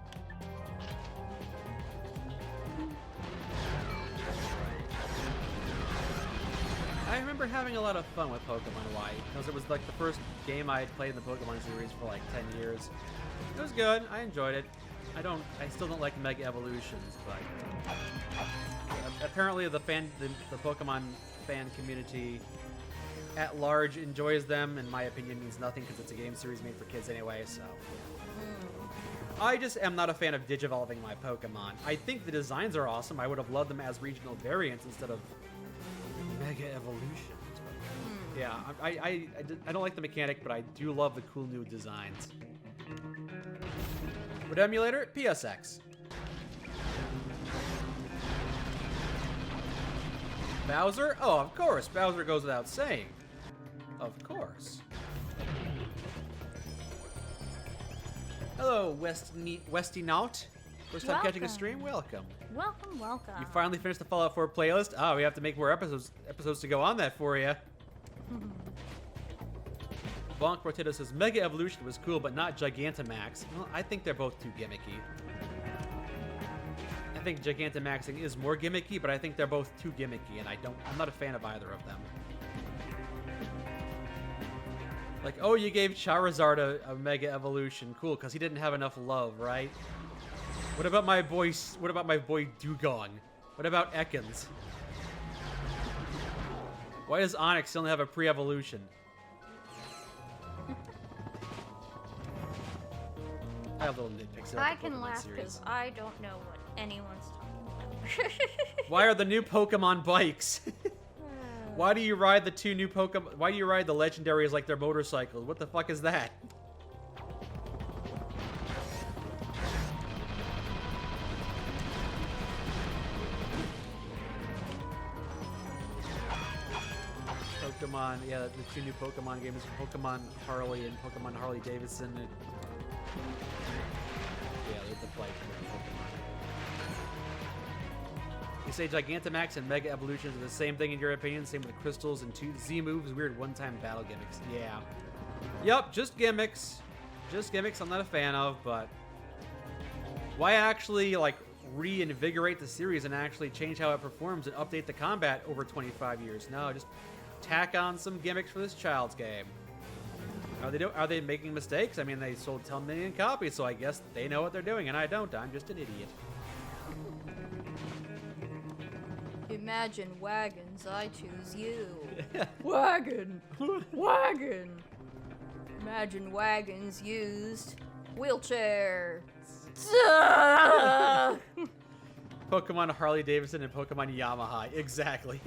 I remember having a lot of fun with Pokemon Y, because it was like the first game I had played in the Pokemon series for like 10 years. It was good, I enjoyed it. I still don't like Mega Evolutions, but apparently the Pokemon fan community at large enjoys them, and my opinion means nothing because it's a game series made for kids anyway, so. I just am not a fan of digivolving my Pokemon. I think the designs are awesome. I would have loved them as regional variants instead of Mega Evolutions. Yeah, I don't like the mechanic, but I do love the cool new designs. Would emulator it? PSX. Bowser? Oh, of course. Bowser goes without saying. Of course. Hello, Westy Naut. First time catching a stream? Welcome. Welcome, welcome. You finally finished the Fallout 4 playlist? Oh, we have to make more episodes to go on that for you. Bonk Potato says, Mega Evolution was cool, but not Gigantamax. Well, I think they're both too gimmicky. I think Gigantamaxing is more gimmicky, but I think they're both too gimmicky, and I'm not a fan of either of them. Like, oh, you gave Charizard a Mega Evolution. Cool, because he didn't have enough love, right? What about my boy Dugong? What about Ekans? Why does Onyx still have a pre-evolution? I have little nitpicks. I can laugh because I don't know what anyone's talking about. Why are the new Pokemon bikes? Why do you ride the two new Pokemon? Why do you ride the legendaries like they're motorcycles? What the fuck is that? Pokemon, yeah, the two new Pokemon games, Pokemon Harley and Pokemon Harley Davidson. Yeah, they're the bike Pokemon. You say Gigantamax and Mega Evolutions are the same thing in your opinion? Same with the crystals and two Z moves, weird one-time battle gimmicks. Yeah. Yup, just gimmicks. Just gimmicks I'm not a fan of, but why actually like reinvigorate the series and actually change how it performs and update the combat over 25 years? No, just tack on some gimmicks for this child's game. Are they making mistakes? I mean, they sold 10 million copies, so I guess they know what they're doing, and I don't. I'm just an idiot. Imagine wagons, I choose you. Wagon! Wagon! Imagine wagons used. Wheelchair! Pokemon Harley Davidson and Pokemon Yamaha. Exactly.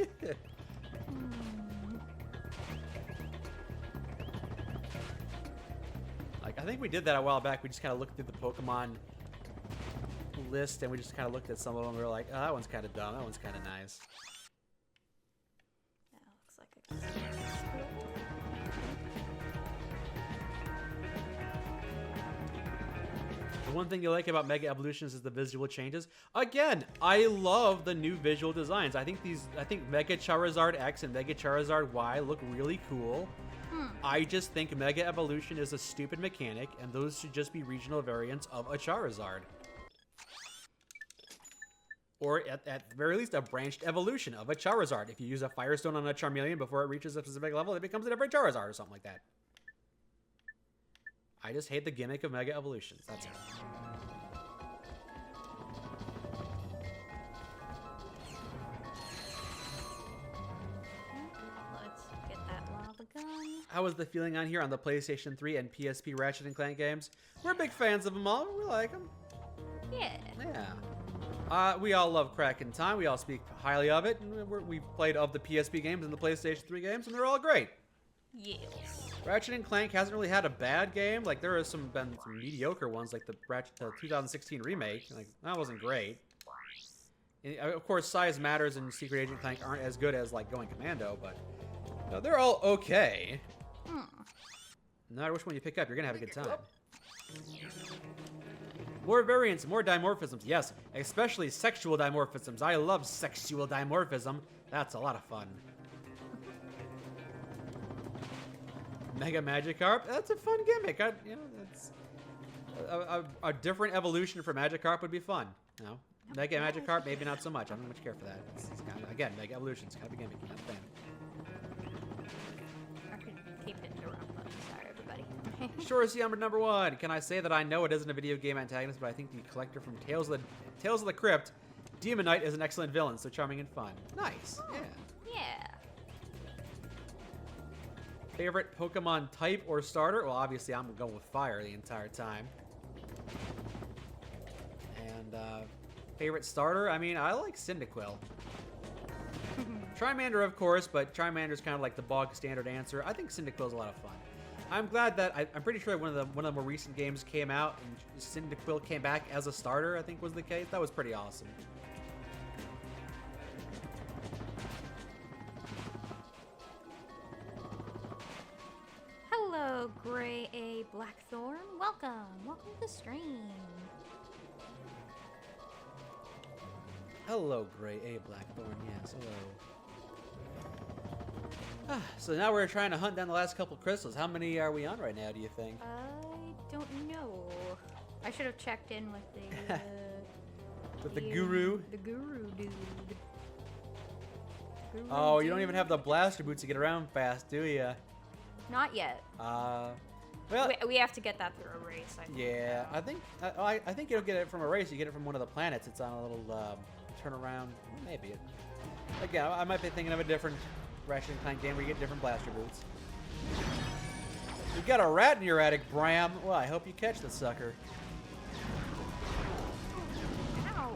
Like, I think we did that a while back. We just kind of looked through the Pokemon list and we just kind of looked at some of them. We were like, oh, that one's kind of dumb. That one's kind of nice. Yeah, looks like a... The one thing you like about Mega Evolutions is the visual changes. Again, I love the new visual designs. I think Mega Charizard X and Mega Charizard Y look really cool. I just think Mega Evolution is a stupid mechanic, and those should just be regional variants of a Charizard. Or at the very least, a branched evolution of a Charizard. If you use a Firestone on a Charmeleon before it reaches a specific level, it becomes a different Charizard or something like that. I just hate the gimmick of Mega Evolutions. That's it. Let's get that lava gun. How was the feeling on here on the PlayStation 3 and PSP Ratchet & Clank games? We're big fans of them all. We like them. Yeah. Yeah. We all love Crack in Time. We all speak highly of it. And we've played of the PSP games and the PlayStation 3 games, and they're all great. Yes. Ratchet and Clank hasn't really had a bad game. Like there has been some mediocre ones, like the 2016 remake. Like that wasn't great. And, of course, size matters, and Secret Agent Clank aren't as good as like going Commando, but they're all okay. No matter which one you pick up, you're gonna have a good time. More variants, more dimorphisms. Yes, especially sexual dimorphisms. I love sexual dimorphism. That's a lot of fun. Mega Magikarp. That's a fun gimmick. That's a different evolution for Magikarp would be fun. You know, Mega Magikarp, maybe not so much. I don't much care for that. It's kind of, again, Mega Evolution's kind of a gimmick. Not a fan. I could keep it around. Sorry, everybody. Sure, see number 1. Can I say that I know it isn't a video game antagonist, but I think the collector from Tales of the Crypt, Demon Knight, is an excellent villain, so charming and fun. Nice. Yeah. Yeah. Favorite Pokemon type or starter? Well, obviously I'm going with fire the entire time. And favorite starter? I mean, I like Cyndaquil. Charmander, of course, but Charmander's kind of like the bog standard answer. I think Cyndaquil's a lot of fun. I'm glad that I'm pretty sure one of the more recent games came out and Cyndaquil came back as a starter. I think was the case. That was pretty awesome. Hello, Gray A Blackthorn. Welcome. Welcome to the stream. Hello, Gray A Blackthorn. Yes, hello. So now we're trying to hunt down the last couple crystals. How many are we on right now, do you think? I don't know. I should have checked in with the With the guru? The guru dude. Guru Oh, you don't dude. even have the blaster boots to get around fast, do you? Not yet. Well, We have to get that through a race, I think. yeah, I think you don't get it from a race. You get it from one of the planets. It's on a little turnaround. Maybe. Again, I might be thinking of a different Ratchet and Clank game where you get different blaster boots. You got a rat in your attic, Bram. Well, I hope you catch the sucker. Ow. Oh,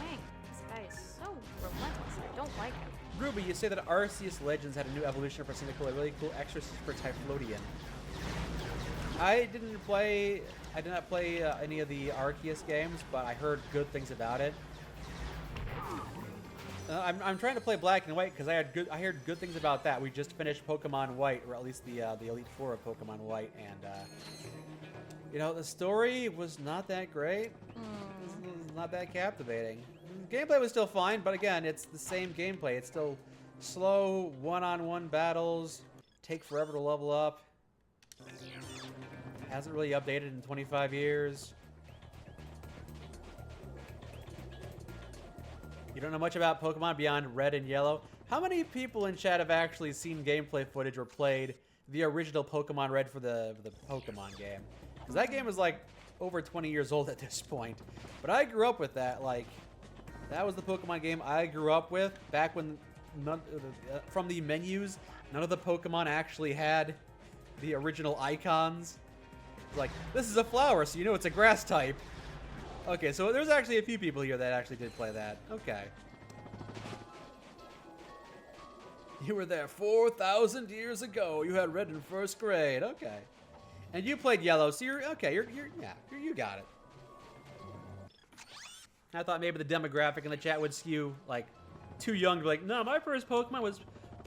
dang. This guy is so relentless. I don't like him. Ruby, you say that Arceus Legends had a new evolution for Cyndaquil, a really cool exorcist for Typhlodean. I did not play any of the Arceus games, but I heard good things about it. I'm trying to play Black and White because I heard good things about that. We just finished Pokemon White, or at least the Elite Four of Pokemon White, and you know, the story was not that great. It was not that captivating. The gameplay was still fine, but again, it's the same gameplay. It's still slow, one-on-one battles, take forever to level up. Hasn't really updated in 25 years. You don't know much about Pokemon beyond Red and Yellow. How many people in chat have actually seen gameplay footage or played the original Pokemon Red for the Pokemon game? Because that game is like over 20 years old at this point. But I grew up with that. Like, that was the Pokemon game I grew up with back when from the menus, none of the Pokemon actually had the original icons. It's like, this is a flower, so you know it's a grass type. Okay, so there's actually a few people here that actually did play that. Okay. You were there 4,000 years ago. You had Red in first grade. Okay. And you played Yellow, so you're okay. You got it. I thought maybe the demographic in the chat would skew like too young to be like, no, my first Pokemon was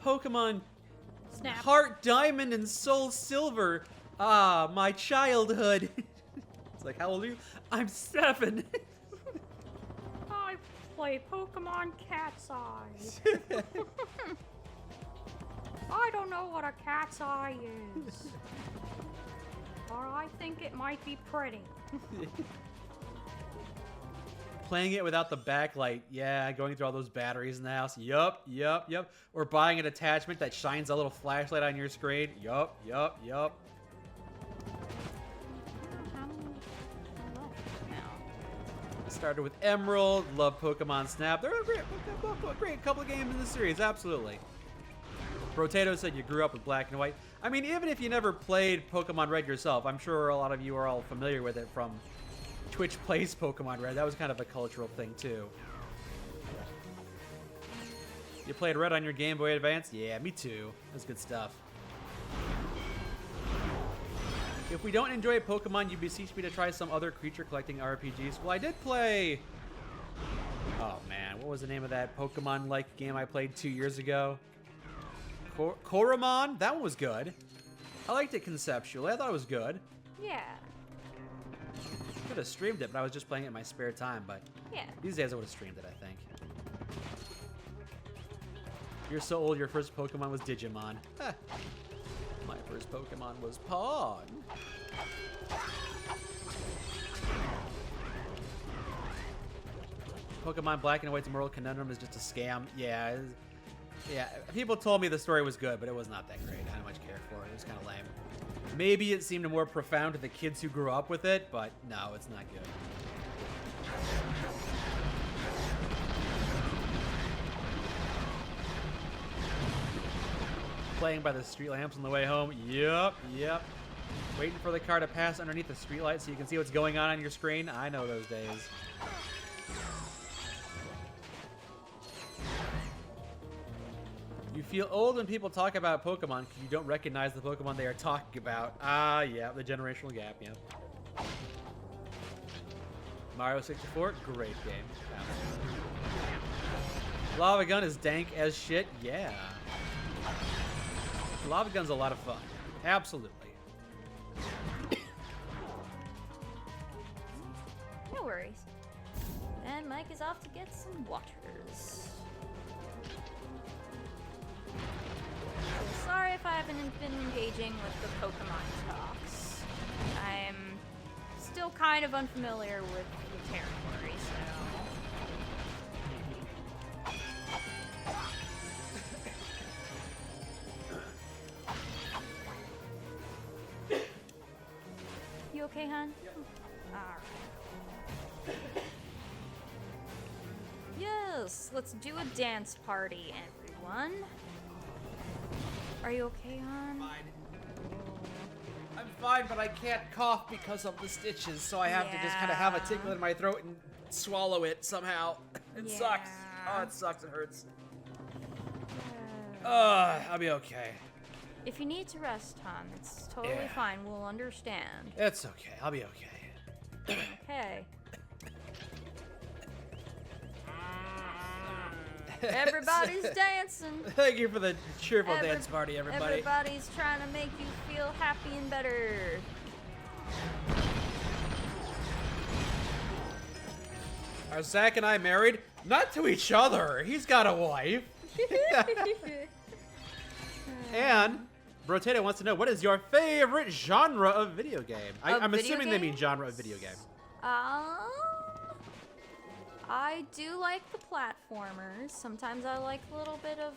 Pokemon Snap. Heart Diamond and Soul Silver. Ah, my childhood. It's like, how old are you? I'm 7. I play Pokemon Cat's Eye. I don't know what a cat's eye is. But I think it might be pretty. Playing it without the backlight. Yeah, going through all those batteries in the house. Yup. Or buying an attachment that shines a little flashlight on your screen. Yup. Started with Emerald, love Pokemon Snap. They're a great couple of games in the series, absolutely. Brotato said you grew up with Black and White. I mean, even if you never played Pokemon Red yourself, I'm sure a lot of you are all familiar with it from Twitch Plays Pokemon Red. That was kind of a cultural thing, too. You played Red on your Game Boy Advance? Yeah, me too. That's good stuff. If we don't enjoy Pokemon, you beseech me to try some other creature collecting RPGs. Well, I did play... Oh, man. What was the name of that Pokemon-like game I played 2 years ago? Koromon? That one was good. I liked it conceptually. I thought it was good. Yeah. Could have streamed it, but I was just playing it in my spare time. But Yeah. these days I would have streamed it, I think. You're so old, your first Pokemon was Digimon. Huh. My first Pokemon was Pong. Pokemon Black and White's Moral Conundrum is just a scam. Yeah. Yeah. People told me the story was good, but it was not that great. I didn't much care for it. It was kind of lame. Maybe it seemed more profound to the kids who grew up with it, but no, it's not good. Playing by the street lamps on the way home. Yep. Waiting for the car to pass underneath the street light so you can see what's going on your screen. I know those days. You feel old when people talk about Pokemon because you don't recognize the Pokemon they are talking about. Ah, yeah, the generational gap, yeah. Mario 64, great game. Lava Gun is dank as shit, yeah. Lava Gun's a lot of fun. Absolutely. No worries. And Mike is off to get some waters. Sorry if I haven't been engaging with the Pokemon talks. I'm still kind of unfamiliar with the territory, so... You okay, hon? Yep. Alright. Yes, let's do a dance party, everyone. Are you okay, hon? I'm fine, but I can't cough because of the stitches, so I have to just kind of have a tickle in my throat and swallow it somehow. It sucks. Oh, it sucks. It hurts. I'll be okay. If you need to rest, hon, it's totally fine. We'll understand. It's okay. I'll be okay. Okay. Everybody's dancing. Thank you for the cheerful dance party, everybody. Everybody's trying to make you feel happy and better. Are Zach and I married? Not to each other. He's got a wife. And Brotato wants to know, what is your favorite genre of video game? I'm assuming they mean genre of video game. I do like the platformers. Sometimes I like a little bit of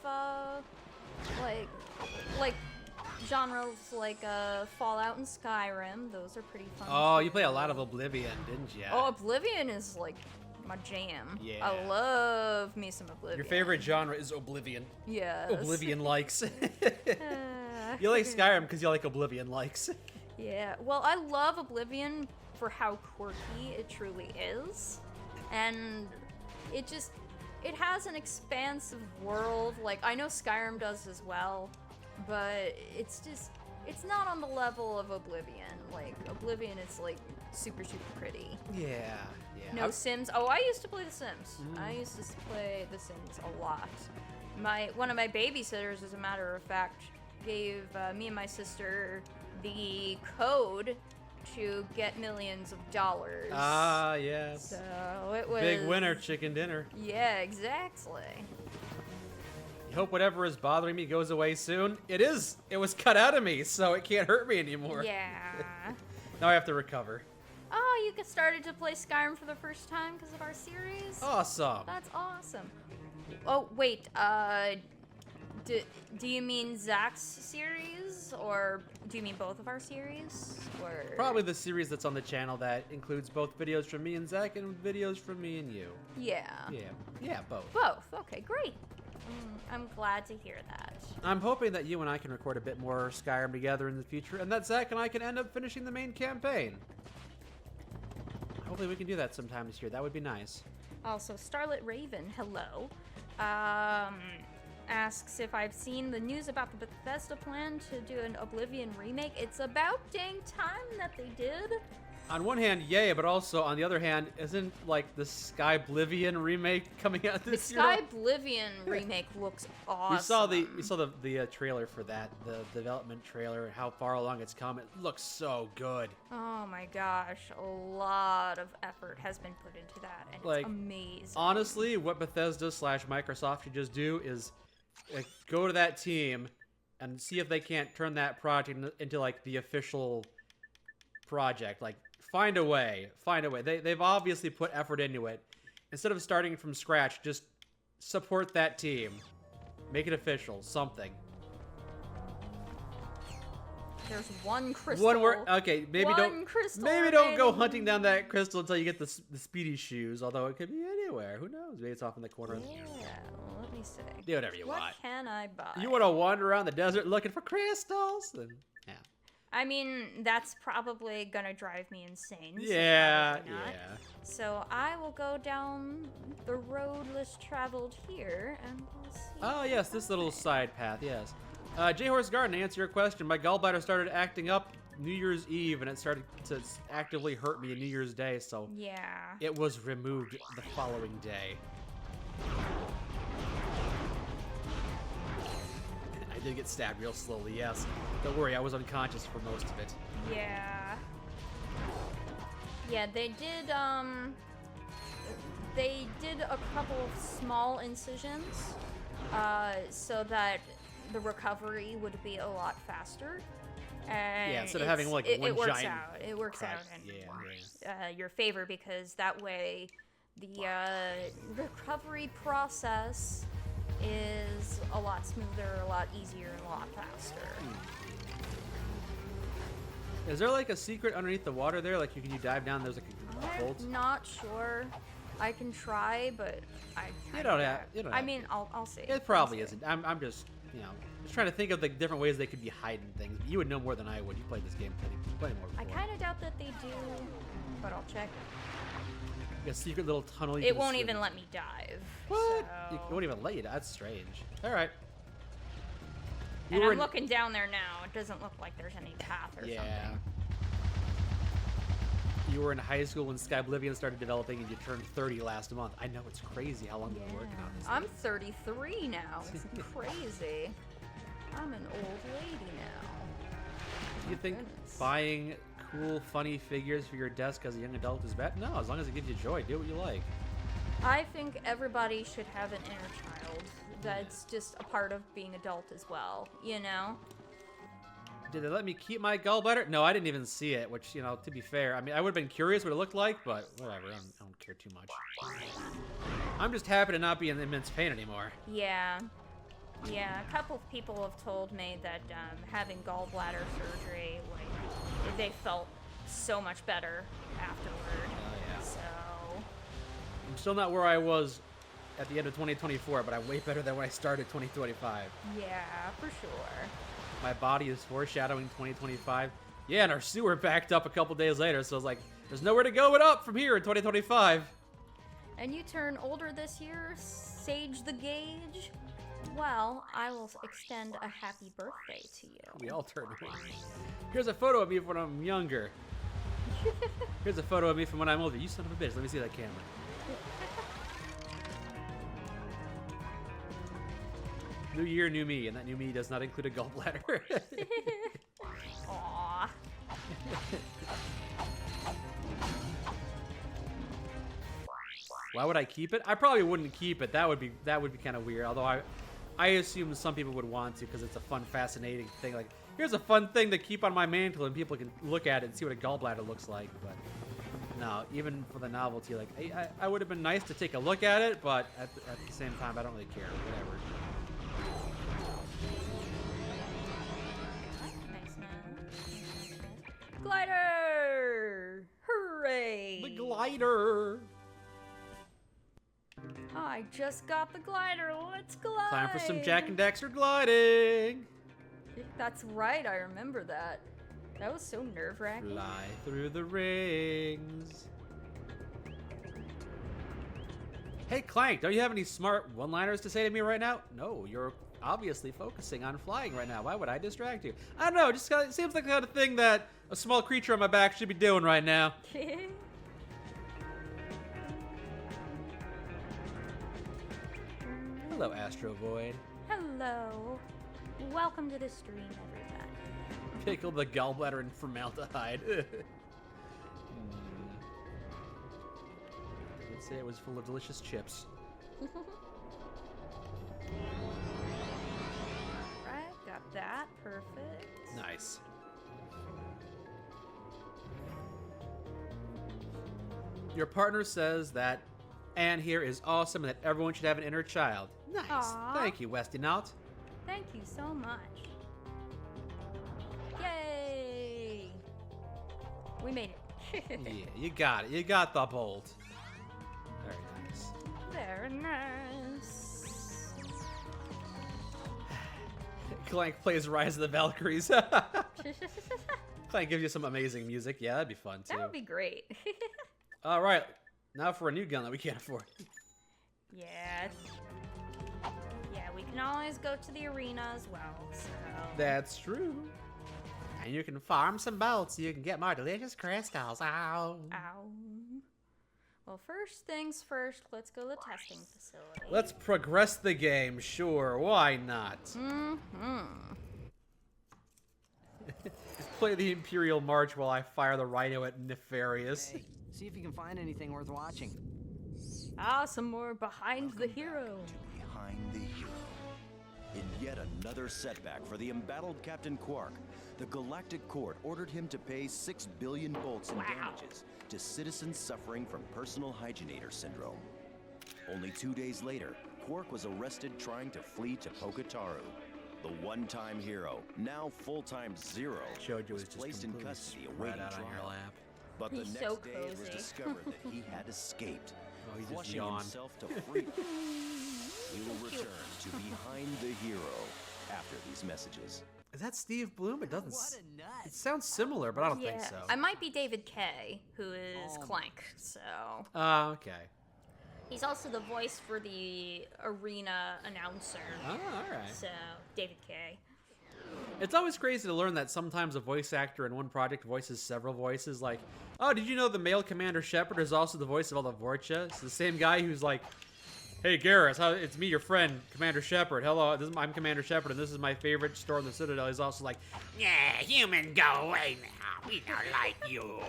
like genres like Fallout and Skyrim. Those are pretty fun. Oh, you play a lot of Oblivion, didn't you? Oh, Oblivion is like my jam. Yeah. I love me some Oblivion. Your favorite genre is Oblivion. Yes. Oblivion likes. You like Skyrim because you like Oblivion likes. Yeah. Well, I love Oblivion for how quirky it truly is. And it has an expansive world. Like, I know Skyrim does as well, but it's not on the level of Oblivion. Like, Oblivion is, like, super, super pretty. Yeah. No Sims. Oh, I used to play The Sims. I used to play The Sims a lot. One of my babysitters, as a matter of fact, gave me and my sister the code to get millions of dollars. Ah, yes. So it was... Big winner, chicken dinner. Yeah, exactly. I hope whatever is bothering me goes away soon. It was cut out of me, so it can't hurt me anymore. Yeah. Now I have to recover. Oh, you started to play Skyrim for the first time because of our series? Awesome. That's awesome. Oh, wait, do you mean Zach's series, or do you mean both of our series? Or... Probably the series that's on the channel that includes both videos from me and Zach and videos from me and you. Yeah. Yeah, both. Both. Okay, great. I'm glad to hear that. I'm hoping that you and I can record a bit more Skyrim together in the future, and that Zach and I can end up finishing the main campaign. Hopefully we can do that sometime this year. That would be nice. Also, Starlit Raven, hello. asks if I've seen the news about the Bethesda plan to do an Oblivion remake. It's about dang time that they did. On one hand, yay, but also on the other hand, isn't like the Sky Oblivion remake coming out this The year? Sky Oblivion remake looks awesome. We saw the trailer for that, the development trailer, and how far along it's come. It looks so good. Oh my gosh, a lot of effort has been put into that, and Like, it's amazing. Honestly, what Bethesda / Microsoft should just do is go to that team and see if they can't turn that project into like the official project. Like, find a way. They've obviously put effort into it. Instead of starting from scratch, just support that team. Make it official. Something. There's one crystal. One word. Okay, maybe One don't. crystal Maybe don't go remaining. hunting down that crystal until you get the speedy shoes. Although it could be anywhere. Who knows? Maybe it's off in the corner. Yeah, well, let me see. Do whatever you What want. can I buy? You want to wander around the desert looking for crystals? Then, yeah. I mean, that's probably gonna drive me insane. So Yeah, probably not. yeah. So I will go down the road less traveled here, and we'll see. Oh, yes, this little side path, yes. J-Horse Garden, to answer your question, my gallbladder started acting up New Year's Eve, and it started to actively hurt me on New Year's Day, so Yeah. it was removed the following day. I did get stabbed real slowly, yes. Don't worry, I was unconscious for most of it. Yeah. Yeah, they did a couple of small incisions, so that the recovery would be a lot faster. And Yeah, instead of having, like, one it works giant out. It works crack. out in Yeah, your favor, because that way the recovery process is a lot smoother, a lot easier, and a lot faster. Is there like a secret underneath the water there? Like, can you dive down? There's like a bolt. I'm not sure. I can try, but I You don't have. You don't I have. mean, I'll see. It probably isn't. I'm just, just trying to think of the different ways they could be hiding things. You would know more than I would. You played this game plenty more I before. kind of doubt that they do, but I'll check. Like a secret little tunnel. You It can won't swim. even let me dive. What? So... It won't even let you. That's strange. All right. You And were I'm in- looking down there now. It doesn't look like there's any path or Yeah. something. You were in high school when Sky Oblivion started developing, and you turned 30 last month. I know, it's crazy how long you've been working on this. I'm 33 now. It's crazy. I'm an old lady now. Do you think Goodness. buying cool, funny figures for your desk as a young adult is bad? No, as long as it gives you joy, do what you like. I think everybody should have an inner child. That's just a part of being adult as well, you know? Did they let me keep my gallbladder? No, I didn't even see it, which, to be fair, I mean, I would have been curious what it looked like, but whatever, I don't care too much. I'm just happy to not be in immense pain anymore. Yeah. Yeah, a couple of people have told me that having gallbladder surgery, like, they felt so much better afterward. Oh, yeah. So, I'm still not where I was at the end of 2024, but I'm way better than when I started 2025. yeah, for sure. My body is foreshadowing 2025. Yeah, and our sewer backed up a couple days later, so it's like, there's nowhere to go but up from here in 2025. And you turn older this year, Sage the Gauge? Well, I will extend a happy birthday to you. We all turn older. Here's a photo of me when I'm younger. Here's a photo of me from when I'm older. You son of a bitch. Let me see that camera. New year, new me, and that new me does not include a gallbladder. Aww. Why would I keep it? I probably wouldn't keep it. That would be kind of weird. Although I assume some people would want to because it's a fun, fascinating thing. Like, here's a fun thing to keep on my mantle, and people can look at it and see what a gallbladder looks like. But no, even for the novelty, like I would have been nice to take a look at it, but at the same time, I don't really care. Whatever. Nice. Glider! Hooray! The glider. I just got the glider. Let's glide. Time for some Jack and Daxter gliding. That's right. I remember that. That was so nerve-wracking. Fly through the rings. Hey Clank, don't you have any smart one-liners to say to me right now? No, you're obviously focusing on flying right now. Why would I distract you? I don't know, it seems like the kind of thing that a small creature on my back should be doing right now. Hello, Astro Void. Hello. Welcome to the stream, everybody. Pickle the gallbladder in formaldehyde. I'd say it was full of delicious chips. Alright, got that. Perfect. Nice. Your partner says that Anne here is awesome and that everyone should have an inner child. Nice. Aw. Thank you, Westinaut. Thank you so much. Yay! We made it. Yeah, you got it. You got the bolt. Very nice. Very nice. Clank plays Rise of the Valkyries. Clank gives you some amazing music. Yeah, that'd be fun too. That would be great. All right, now for a new gun that we can't afford. Yeah. Yeah, we can always go to the arena as well, so... That's true. And you can farm some bolts so you can get more delicious crystals. Ow. Ow. Well, first things first, let's go to the testing facility. Let's progress the game, sure. Why not? Play the Imperial March while I fire the Rhino at Nefarious. Hey, see if you can find anything worth watching. Ah, some more Behind the Hero. Behind the Hero. In yet another setback for the embattled Captain Quark, the Galactic Court ordered him to pay 6 billion bolts in damages to citizens suffering from personal hygienator syndrome. Only 2 days later, Quark was arrested trying to flee to Poketaru. The one-time hero, now full-time Zero, Jojo was is just placed in completely custody spread awaiting out on your trial. lap. But the He's next so day it was cozy. discovered that he had escaped, Oh, he just flushing yawned. himself to freedom. We will return to Behind the Hero after these messages. Is that Steve Bloom? It doesn't. What a nut. It sounds similar, but I don't Yeah, think so. I might be David Kay, who is Clank, so... Okay. He's also the voice for the arena announcer. Oh, all right. So, David Kay. It's always crazy to learn that sometimes a voice actor in one project voices several voices. Like, oh, did you know the male Commander Shepard is also the voice of all the Vorcha? It's the same guy who's like, hey, Garrus, it's me, your friend, Commander Shepard. Hello, I'm Commander Shepard, and this is my favorite store in the Citadel. He's also like, Yeah, human, go away now. We don't like you.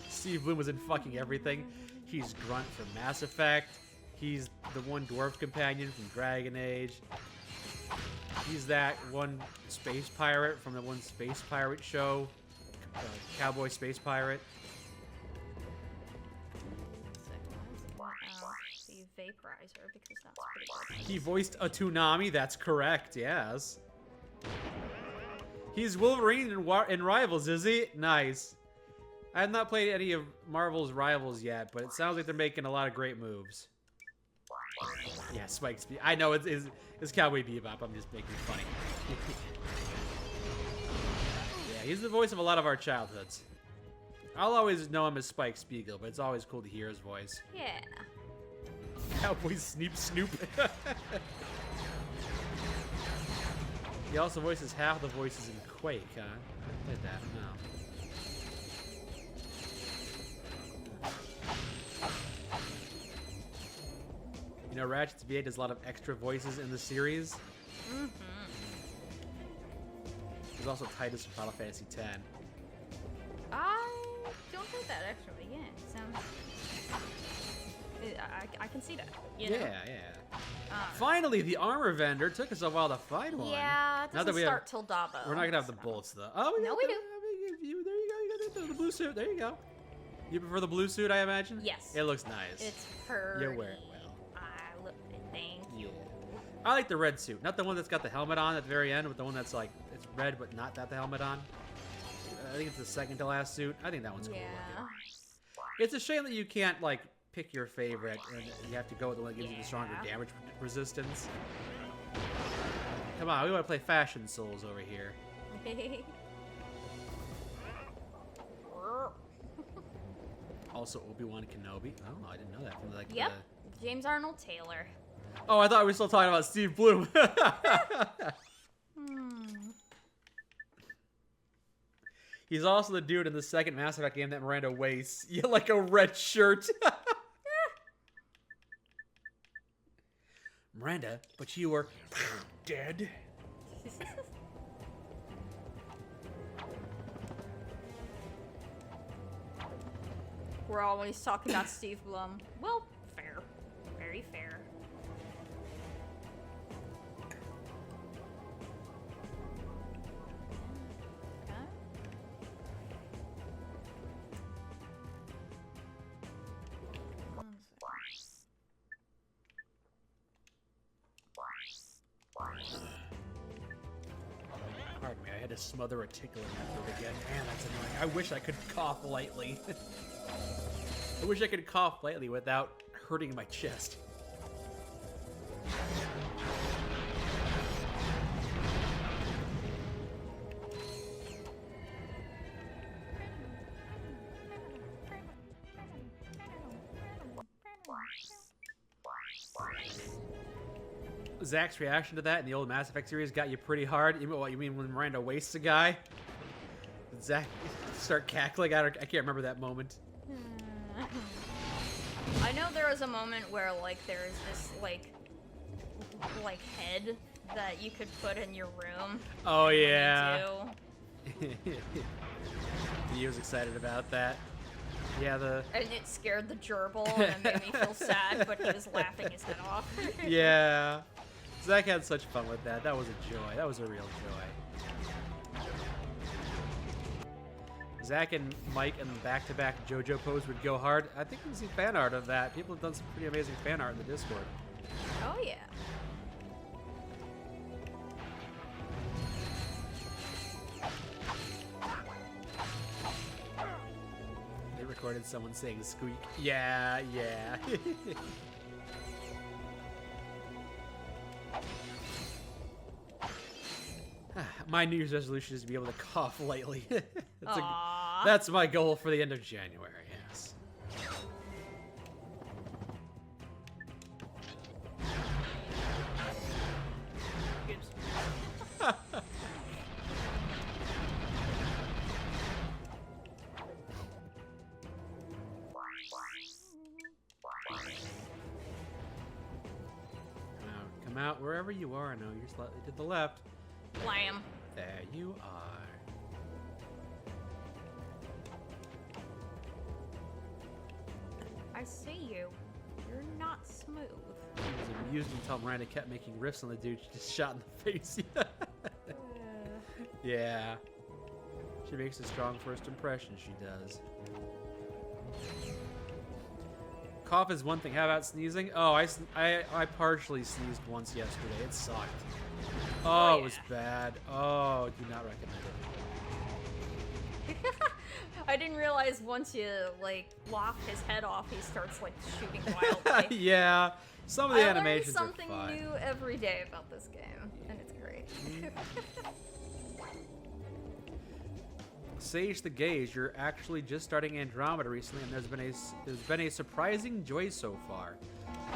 Steve Bloom was in fucking everything. He's Grunt from Mass Effect. He's the one dwarf companion from Dragon Age. He's that one space pirate from the one space pirate show, Cowboy Space Pirate. The vaporizer, because that's pretty good. He voiced a Toonami, that's correct, yes. He's Wolverine in Rivals, is he? Nice. I have not played any of Marvel's Rivals yet, but it sounds like they're making a lot of great moves. Yeah, Spike Speed. I know it's Cowboy Bebop. I'm just making funny. Yeah, he's the voice of a lot of our childhoods. I'll always know him as Spike Spiegel, but it's always cool to hear his voice. Yeah. Cowboy Snoop Snoop. He also voices half the voices in Quake, huh? I did that, no. You know, Ratchet's VA does a lot of extra voices in the series. Mm-hmm. There's also Titus from Final Fantasy X. I don't think that actually. Yeah, it sounds. I can see that. You know? Yeah. Finally, the armor vendor. Took us a while to find one. Yeah, it doesn't start till Dabo. We're not gonna have the so. bullets though. Oh, No, we do. There you go. You got the blue suit. There you go. You prefer the blue suit, I imagine? Yes. It looks nice. It's pretty. You wear it well. I look. Thank you. I like the red suit, not the one that's got the helmet on at the very end, but the one that's like it's red but not got the helmet on. I think it's the second to last suit. I think that one's cool. Yeah. It's a shame that you can't like pick your favorite and you have to go with the one that gives you the stronger damage resistance. Come on, we want to play Fashion Souls over here. Also, Obi-Wan Kenobi. Oh, I didn't know that. From like Yep, James Arnold Taylor. Oh, I thought we were still talking about Steve Bloom. He's also the dude in the second Mass Effect game that Miranda wastes. You like a red shirt. Miranda, but you were dead. We're always talking about Steve Blum. Well, fair. Very fair. Pardon me, I had to smother a tickle in that throat again. Man, that's annoying. I wish I could cough lightly. I wish I could cough lightly without hurting my chest. Zach's reaction to that in the old Mass Effect series got you pretty hard. What you mean when Miranda wastes a guy? Did Zach start cackling? I can't remember that moment. I know there was a moment where like there's this like head that you could put in your room. Oh yeah. He was excited about that. Yeah, and it scared the gerbil and it made me feel sad, but he was laughing his head off. Yeah. Zach had such fun with that. That was a joy. That was a real joy. Zach and Mike in the back-to-back JoJo pose would go hard. I think we've seen fan art of that. People have done some pretty amazing fan art in the Discord. Oh, yeah. They recorded someone saying squeak. Yeah, yeah. My New Year's resolution is to be able to cough lightly. That's my goal for the end of January, yes. Now, come out wherever you are. No, you're slightly to the left. Blam. There you are. I see you. You're not smooth. I was amused until Miranda kept making riffs on the dude she just shot in the face. Yeah. She makes a strong first impression, she does. Cough is one thing. How about sneezing? Oh, I partially sneezed once yesterday. It sucked. Oh, it was bad. Oh, do not recommend it. I didn't realize once you, like, lop his head off, he starts, like, shooting wildly. Yeah. Some of the animations I learn something are fun. new every day about this game, and it's great. Sage the Gauge, you're actually just starting Andromeda recently, and there's been a surprising joy so far.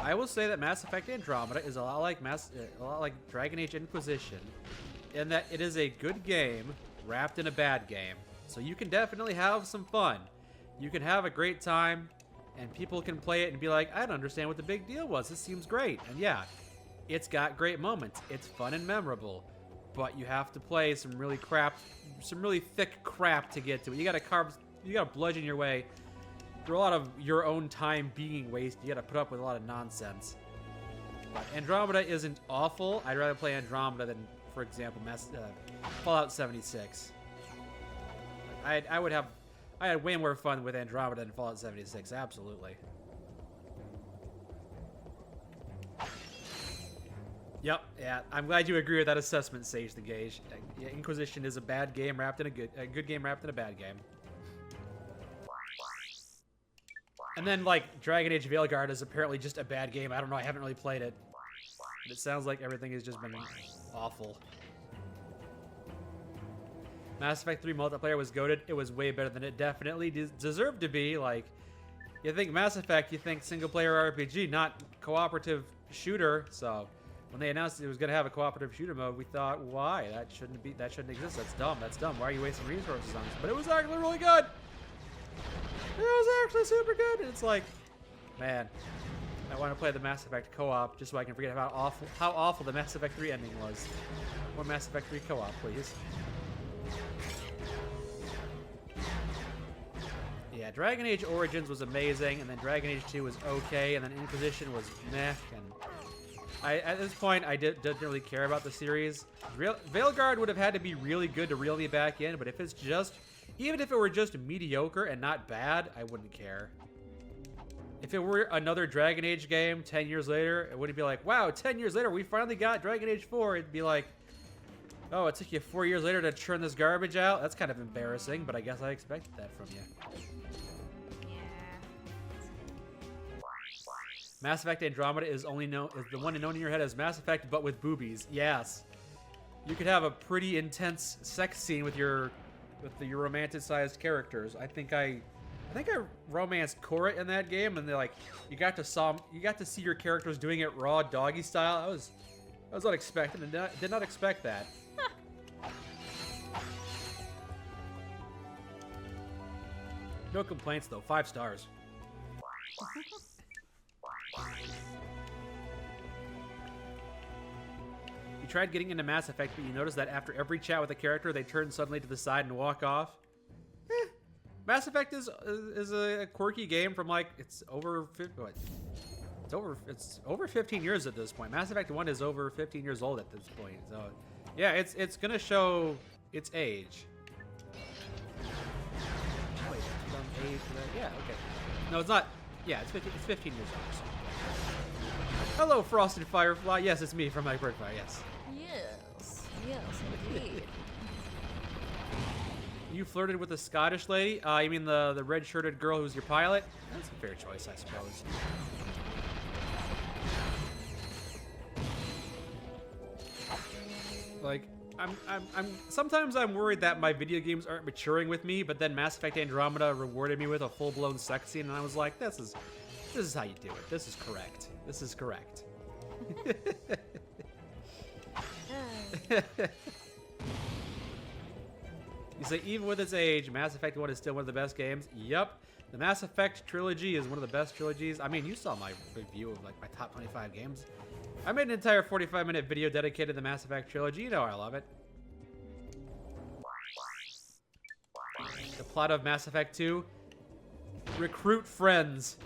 I will say that Mass Effect Andromeda is a lot like Dragon Age Inquisition, in that it is a good game wrapped in a bad game. So you can definitely have some fun. You can have a great time, and people can play it and be like, I don't understand what the big deal was. This seems great. And yeah, it's got great moments. It's fun and memorable, but you have to play some really thick crap to get to it. You gotta bludgeon your way through a lot of your own time being wasted. You gotta put up with a lot of nonsense. But Andromeda isn't awful. I'd rather play Andromeda than, for example, Fallout 76. I had way more fun with Andromeda than Fallout 76, absolutely. Yep, yeah, I'm glad you agree with that assessment, Sage the Gauge. Inquisition is a bad game wrapped in a good game wrapped in a bad game. And then, like, Dragon Age Veilguard is apparently just a bad game. I don't know, I haven't really played it. But it sounds like everything has just been awful. Mass Effect 3 multiplayer was goated. It was way better than it definitely deserved to be. Like, You think Mass Effect, you think single-player RPG, not cooperative shooter. So when they announced it was going to have a cooperative shooter mode, we thought, why? That shouldn't exist. That's dumb. That's dumb. Why are you wasting resources on this? But it was actually really good. It was actually super good. And it's like, man, I want to play the Mass Effect co-op just so I can forget how awful the Mass Effect 3 ending was. More Mass Effect 3 co-op, please. Yeah, Dragon Age Origins was amazing, and then Dragon Age 2 was okay, and then Inquisition was meh, and at this point, I didn't really care about the series. Veilguard would have had to be really good to reel me back in, but if it's just, even if it were just mediocre and not bad, I wouldn't care. If it were another Dragon Age game 10 years later, it wouldn't be like, wow, 10 years later, we finally got Dragon Age 4. It'd be like, oh, it took you 4 years later to churn this garbage out? That's kind of embarrassing, but I guess I expected that from you. Mass Effect Andromeda is the one known in your head as Mass Effect, but with boobies. Yes, you could have a pretty intense sex scene with your romanticized characters. I think I romanced Cora in that game, and they're like, you got to see your characters doing it raw doggy style. I was unexpected and did not expect that. No complaints though. 5 stars. You tried getting into Mass Effect, but you noticed that after every chat with a character, they turn suddenly to the side and walk off. Mass Effect is a quirky game from like it's over 15 years at this point. Mass Effect 1 is over 15 years old at this point. So yeah, it's gonna show its age. Wait, age for that? Yeah, okay. No, it's not. Yeah, it's 15 years old. So. Hello, Frosted Firefly. Yes, it's me from my Birdfire. Yes. Yes, indeed. You flirted with a Scottish lady? You mean the red-shirted girl who's your pilot? That's a fair choice, I suppose. Like, sometimes I'm worried that my video games aren't maturing with me, but then Mass Effect Andromeda rewarded me with a full-blown sex scene, and I was like, this is how you do it. This is correct. This is correct. You say, even with its age, Mass Effect 1 is still one of the best games? Yep. The Mass Effect trilogy is one of the best trilogies. I mean, you saw my review of like my top 25 games. I made an entire 45-minute video dedicated to the Mass Effect trilogy. You know I love it. The plot of Mass Effect 2, recruit friends.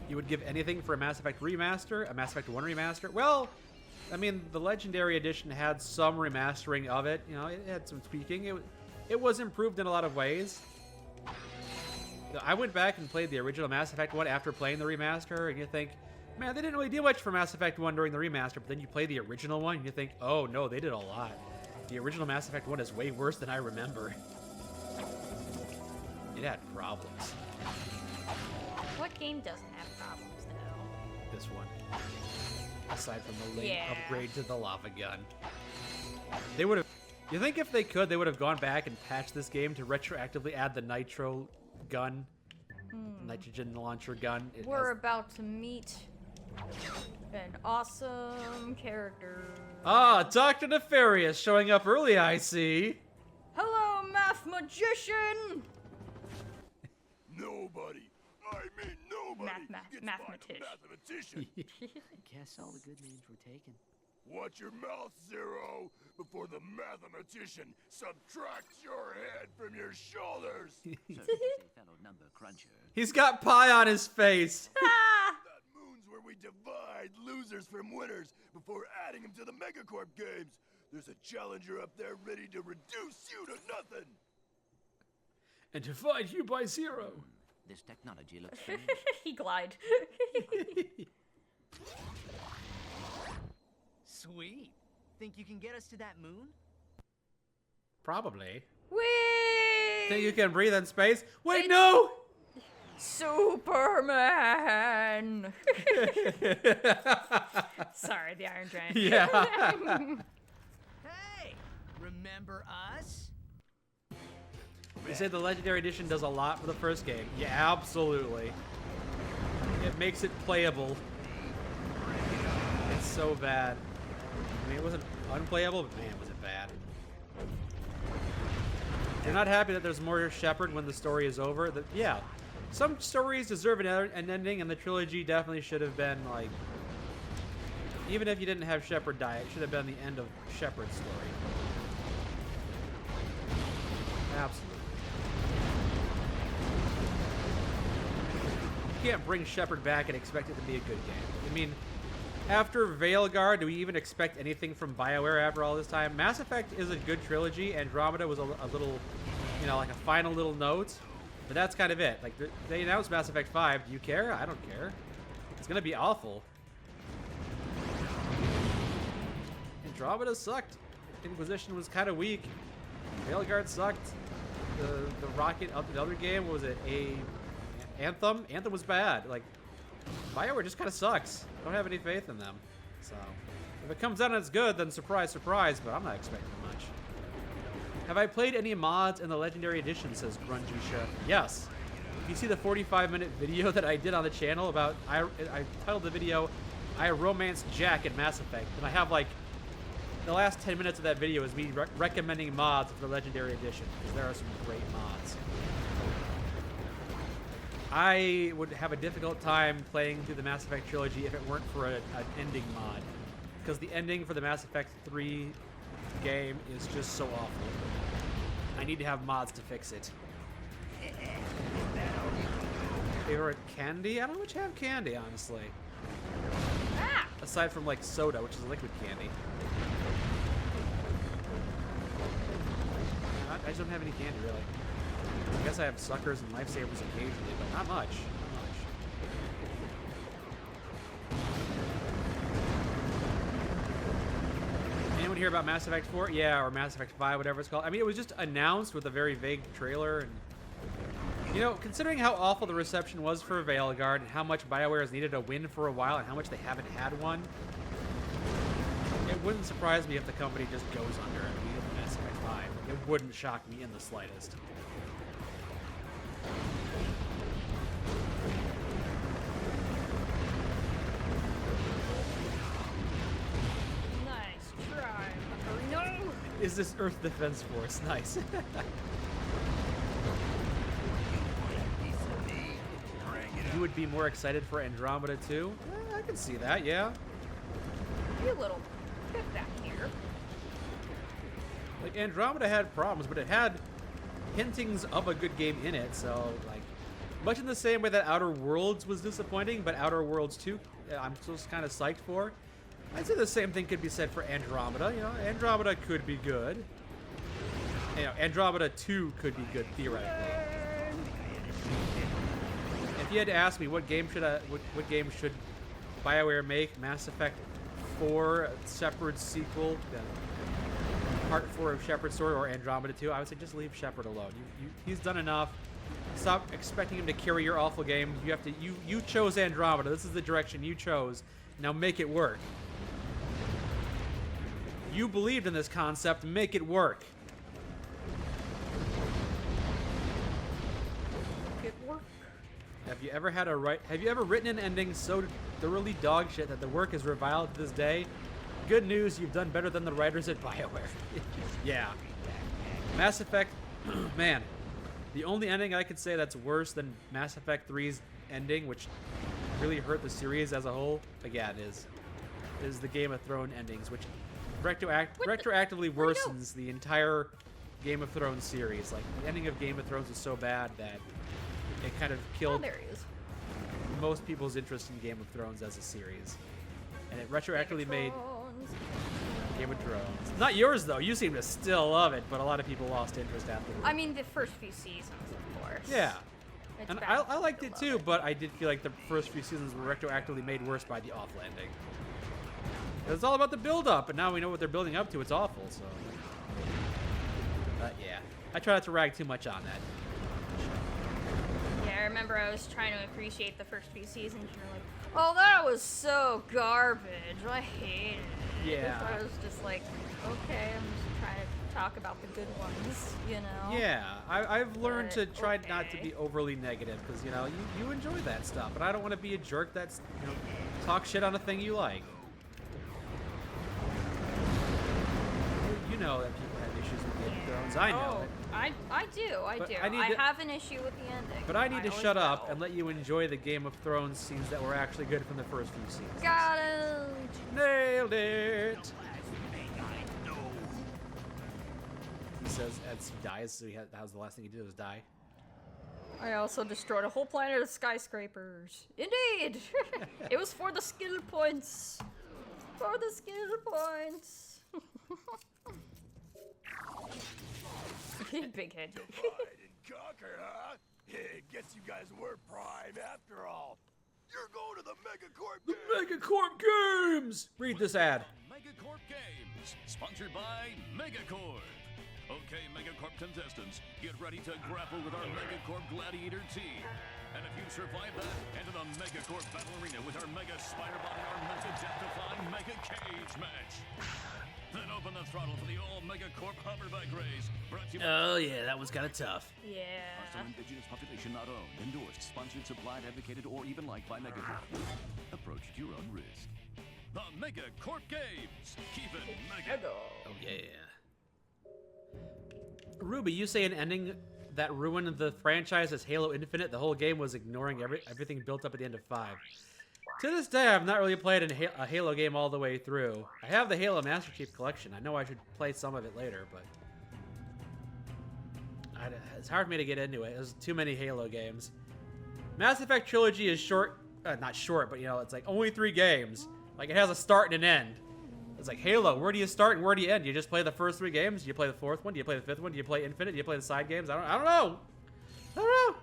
You would give anything for a Mass Effect remaster, a Mass Effect 1 remaster? Well, I mean, the Legendary Edition had some remastering of it. You know, it had some tweaking. It was improved in a lot of ways. I went back and played the original Mass Effect 1 after playing the remaster, and you think, man, they didn't really do much for Mass Effect 1 during the remaster, but then you play the original one, and you think, oh, no, they did a lot. The original Mass Effect 1 is way worse than I remember. It had problems. What game doesn't have problems, though? This one. Aside from the late upgrade to the lava gun. They would have... You think if they could, they would have gone back and patched this game to retroactively add the nitro gun? Nitrogen launcher gun? We're about to meet an awesome character. Ah, Dr. Nefarious showing up early, I see. Hello, math magician! Nobody. I mean nobody. Mathematician. Guess all the good names were taken. Watch your mouth, Zero, before the mathematician subtracts your head from your shoulders. Fellow number cruncher. He's got pie on his face. That moon's where we divide losers from winners before adding them to the Megacorp games. There's a challenger up there ready to reduce you to nothing. And divide you by 0. This technology looks strange. He glide. Sweet. Think you can get us to that moon? Probably. Whee! Think you can breathe in space? Wait, no! Superman! Sorry, the Iron Giant. Yeah. Hey! Remember us? They say the Legendary Edition does a lot for the first game. Yeah, absolutely. It makes it playable. It's so bad. I mean, it wasn't unplayable, but man, was it bad. You're not happy that there's more Shepard when the story is over? Yeah. Some stories deserve an ending, and the trilogy definitely should have been, like... Even if you didn't have Shepard die, it should have been the end of Shepard's story. Absolutely. You can't bring Shepard back and expect it to be a good game. I mean, after Veilguard, do we even expect anything from BioWare after all this time? Mass Effect is a good trilogy. Andromeda was a little, you know, like a final little note. But that's kind of it. Like, they announced Mass Effect 5. Do you care? I don't care. It's going to be awful. Andromeda sucked. Inquisition was kind of weak. Veilguard sucked. The Rocket, the other game, what was it? Anthem? Anthem was bad. Like, BioWare just kind of sucks. I don't have any faith in them. So, if it comes out and it's good, then surprise, surprise, but I'm not expecting much. Have I played any mods in the Legendary Edition, says Grungy Chef. Yes. If you see the 45-minute video that I did on the channel about, I titled the video, I Romanced Jack in Mass Effect, and I have, like, the last 10 minutes of that video is me recommending mods for the Legendary Edition, because there are some great mods. I would have a difficult time playing through the Mass Effect trilogy if it weren't for an ending mod, because the ending for the Mass Effect 3 game is just so awful. I need to have mods to fix it. Favorite candy? I don't know which have candy, honestly. Aside from, like, soda, which is a liquid candy. I just don't have any candy, really. I guess I have suckers and lifesavers occasionally, but not much. Anyone hear about Mass Effect 4? Yeah, or Mass Effect 5, whatever it's called. I mean, it was just announced with a very vague trailer, and you know, considering how awful the reception was for Veilguard and how much BioWare has needed a win for a while and how much they haven't had one, it wouldn't surprise me if the company just goes under at the end of Mass Effect 5. It wouldn't shock me in the slightest. Nice try. Oh, no! Is this Earth Defense Force? Nice. You would be more excited for Andromeda 2? I can see that, yeah. You little bit back here. Like, Andromeda had problems, but it had hintings of a good game in it, so, like, much in the same way that Outer Worlds was disappointing, but Outer Worlds 2, I'm just kind of psyched for. I'd say the same thing could be said for Andromeda. You know, Andromeda could be good. You know, Andromeda 2 could be good, theoretically. If you had to ask me what game should BioWare make, Mass Effect 4, Shepard's sequel, Part 4 of Shepard's story, or Andromeda 2, I would say just leave Shepard alone. He's done enough. Stop expecting him to carry your awful game. You chose Andromeda. This is the direction you chose. Now make it work. You believed in this concept. Make it work. Make it work. Have you ever written an ending so thoroughly dog shit that the work is reviled to this day? Good news, you've done better than the writers at BioWare. Yeah. Mass Effect, man, the only ending I could say that's worse than Mass Effect 3's ending, which really hurt the series as a whole, again, is the Game of Thrones endings, which retroactively worsens the entire Game of Thrones series. Like, the ending of Game of Thrones is so bad that it kind of killed most people's interest in Game of Thrones as a series. And it retroactively made Game of Thrones. Not yours, though. You seem to still love it, but a lot of people lost interest afterwards. I mean, the first few seasons, of course. Yeah. And I liked it too, but I did feel like the first few seasons were retroactively made worse by the awful ending. It's all about the build-up, and now we know what they're building up to. It's awful, so. But yeah, I try not to rag too much on that. Yeah, I remember I was trying to appreciate the first few seasons, and you're like, oh, that was so garbage. I hated it. Yeah. I was just like, okay, I'm just talk about the good ones, you know? Yeah, I've learned to But, try not to okay. be overly negative because, you know, you enjoy that stuff, and I don't want to be a jerk that's, you know, talk shit on a thing you like. You know that people have issues with Game of Thrones. I know it. I do. But I I need to- have an issue with the ending. But I need to always shut up will. and let you enjoy the Game of Thrones scenes that were actually good from the first few seasons. Got it. Nailed it! He says as he dies, so that was the last thing he did was die. I also destroyed a whole planet of skyscrapers. Indeed! It was for the skill points. For the skill points. Big head. Divide and conquer, huh? Hey, guess you guys were prime after all. You're going to the Megacorp The Games. Megacorp Games! Read this ad. Megacorp Games, sponsored by Megacorp. Okay, Megacorp contestants, get ready to grapple with our Megacorp Gladiator team. And if you survive that, enter the Megacorp Battle Arena with our Mega Spider Bot and our Mega Death-defying Mega Cage match. Then open the throttle for the all Megacorp Hummerback race. Brought to you by Oh yeah, that was kind of tough. Yeah. Hostile indigenous population not owned, endorsed, sponsored, supplied, advocated, or even liked by Megacorp. Approach at your own risk. The Megacorp Games. Keep it mega. Oh yeah. Ruby, you say an ending that ruined the franchise as Halo Infinite. The whole game was ignoring everything built up at the end of 5. To this day, I've not really played a Halo game all the way through. I have the Halo Master Chief Collection. I know I should play some of it later, but it's hard for me to get into it. There's too many Halo games. Mass Effect Trilogy is short, not short, but you know, it's like only 3 games. Like it has a start and an end. It's like Halo, where do you start and where do you end? Do you just play the first 3 games? Do you play the 4th one? Do you play the 5th one? Do you play Infinite? Do you play the side games? I don't know. I don't know.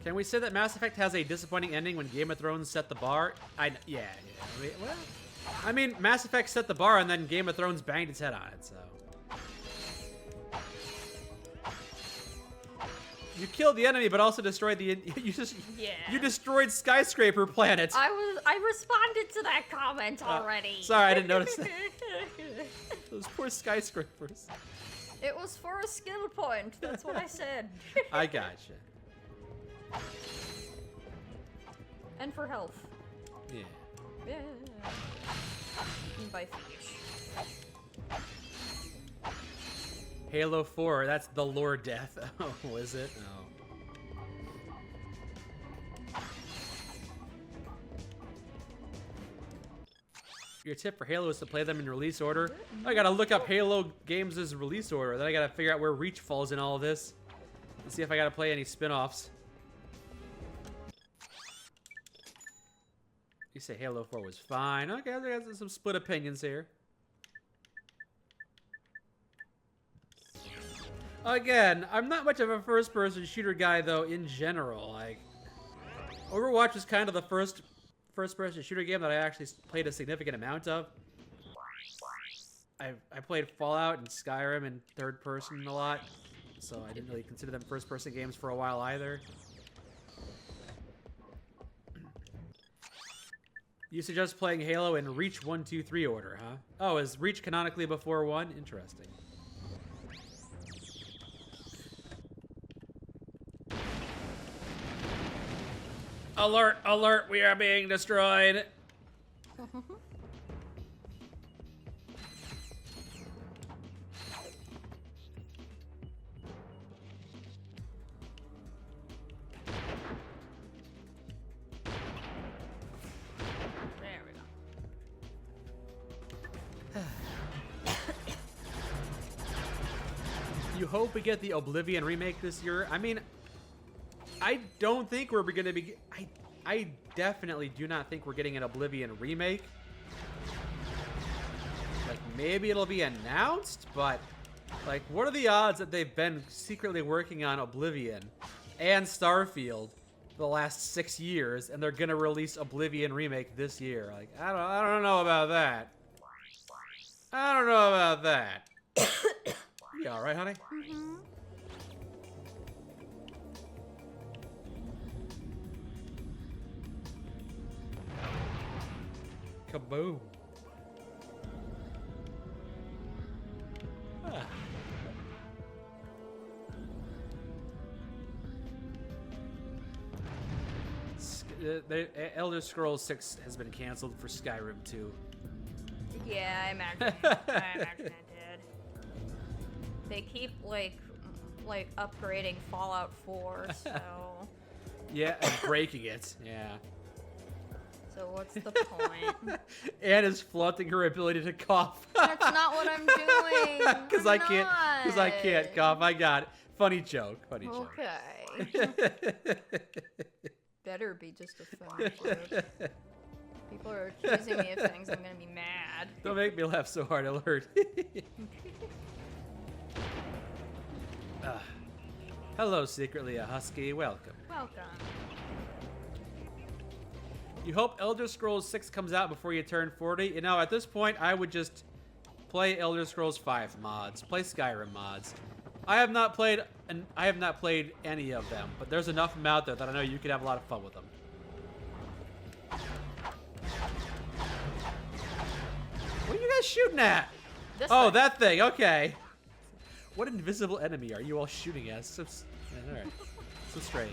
Can we say that Mass Effect has a disappointing ending when Game of Thrones set the bar? Yeah. I mean, Mass Effect set the bar and then Game of Thrones banged its head on it, so. You killed the enemy, but also destroyed the. You destroyed skyscraper planets. I responded to that comment already. Sorry, I didn't notice that. Those poor skyscrapers. It was for a skill point. That's what I said. I gotcha. And for health. Yeah. Yeah. And by fish. Halo 4, that's the lore death. Oh, is it? Oh. Your tip for Halo is to play them in release order. I gotta look up Halo Games' release order. Then I gotta figure out where Reach falls in all of this. And see if I gotta play any spin-offs. You say Halo 4 was fine. Okay, I got some split opinions here. Again, I'm not much of a first-person shooter guy, though, in general. Like, Overwatch was kind of the first-person shooter game that I actually played a significant amount of. I played Fallout and Skyrim in third-person a lot, so I didn't really consider them first-person games for a while either. You suggest playing Halo in Reach 1, 2, 3 order, huh? Oh, is Reach canonically before 1? Interesting. Alert, alert, we are being destroyed. There we go. You hope we get the Oblivion remake this year? I mean, I don't think we're going to be... I definitely do not think we're getting an Oblivion remake. Like, maybe it'll be announced, but... Like, what are the odds that they've been secretly working on Oblivion and Starfield for the last 6 years, and they're going to release Oblivion remake this year? Like, I don't know about that. I don't know about that. You all right, honey? Mm-hmm. Kaboom. Elder Scrolls 6 has been canceled for Skyrim 2. Yeah, I imagine. I imagine it did. They keep like upgrading Fallout 4, so. Yeah, and breaking it. Yeah. So what's the point? Anne is flaunting her ability to cough. That's not what I'm doing. Because I can't cough. I got it. Funny joke. Funny joke. Okay. Better be just a funny joke. People are accusing me of things. I'm gonna be mad. Don't make me laugh so hard. Alert. Hello, secretly a husky. Welcome. Welcome. You hope Elder Scrolls 6 comes out before you turn 40? You know, at this point, I would just play Elder Scrolls 5 mods, play Skyrim mods. I have not played any of them, but there's enough of them out there that I know you could have a lot of fun with them. What are you guys shooting at? This oh, thing. that thing. Okay. What invisible enemy are you all shooting at? So, all right. So strange.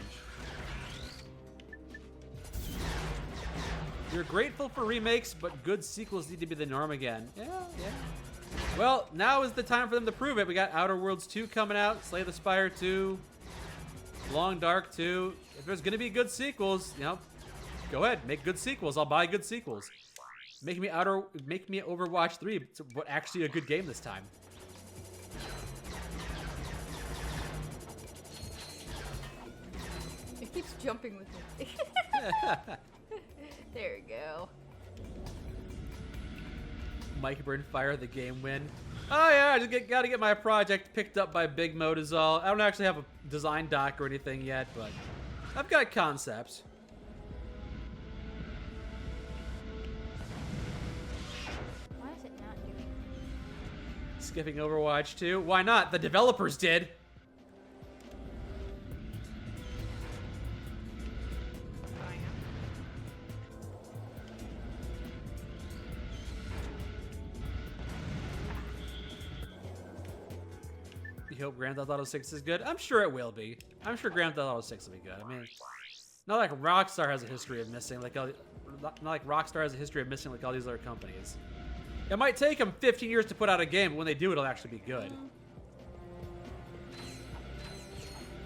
You're grateful for remakes, but good sequels need to be the norm again. Yeah. Well, now is the time for them to prove it. We got Outer Worlds 2 coming out, Slay the Spire 2, Long Dark 2. If there's going to be good sequels, you know, go ahead, make good sequels. I'll buy good sequels. Make me Overwatch 3, but actually a good game this time. It keeps jumping with me. There we go. Mike Burnfire, the game win. Oh yeah, I just gotta get my project picked up by Big Mode is all. I don't actually have a design doc or anything yet, but I've got concepts. Why is it not doing? Skipping Overwatch 2? Why not? The developers did. You hope Grand Theft Auto 6 is good? I'm sure it will be. I'm sure Grand Theft Auto 6 will be good. I mean, not like Rockstar has a history of missing, like not like Rockstar has a history of missing like all these other companies. It might take them 15 years to put out a game, but when they do, it'll actually be good.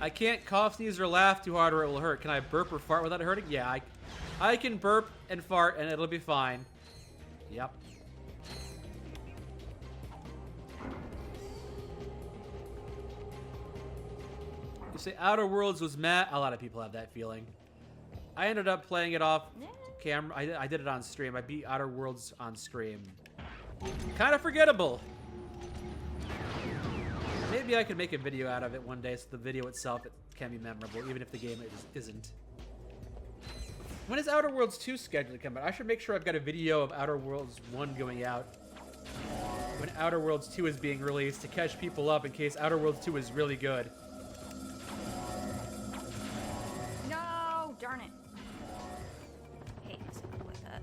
I can't cough, sneeze, or laugh too hard or it will hurt. Can I burp or fart without it hurting? Yeah, I can burp and fart and it'll be fine. Yep. You say Outer Worlds was meh. A lot of people have that feeling. I ended up playing it off camera. I did it on stream. I beat Outer Worlds on stream. Kind of forgettable. Maybe I could make a video out of it one day so the video itself can be memorable, even if the game isn't. When is Outer Worlds 2 scheduled to come out? I should make sure I've got a video of Outer Worlds 1 going out when Outer Worlds 2 is being released to catch people up in case Outer Worlds 2 is really good. No, darn it. I hate myself like that.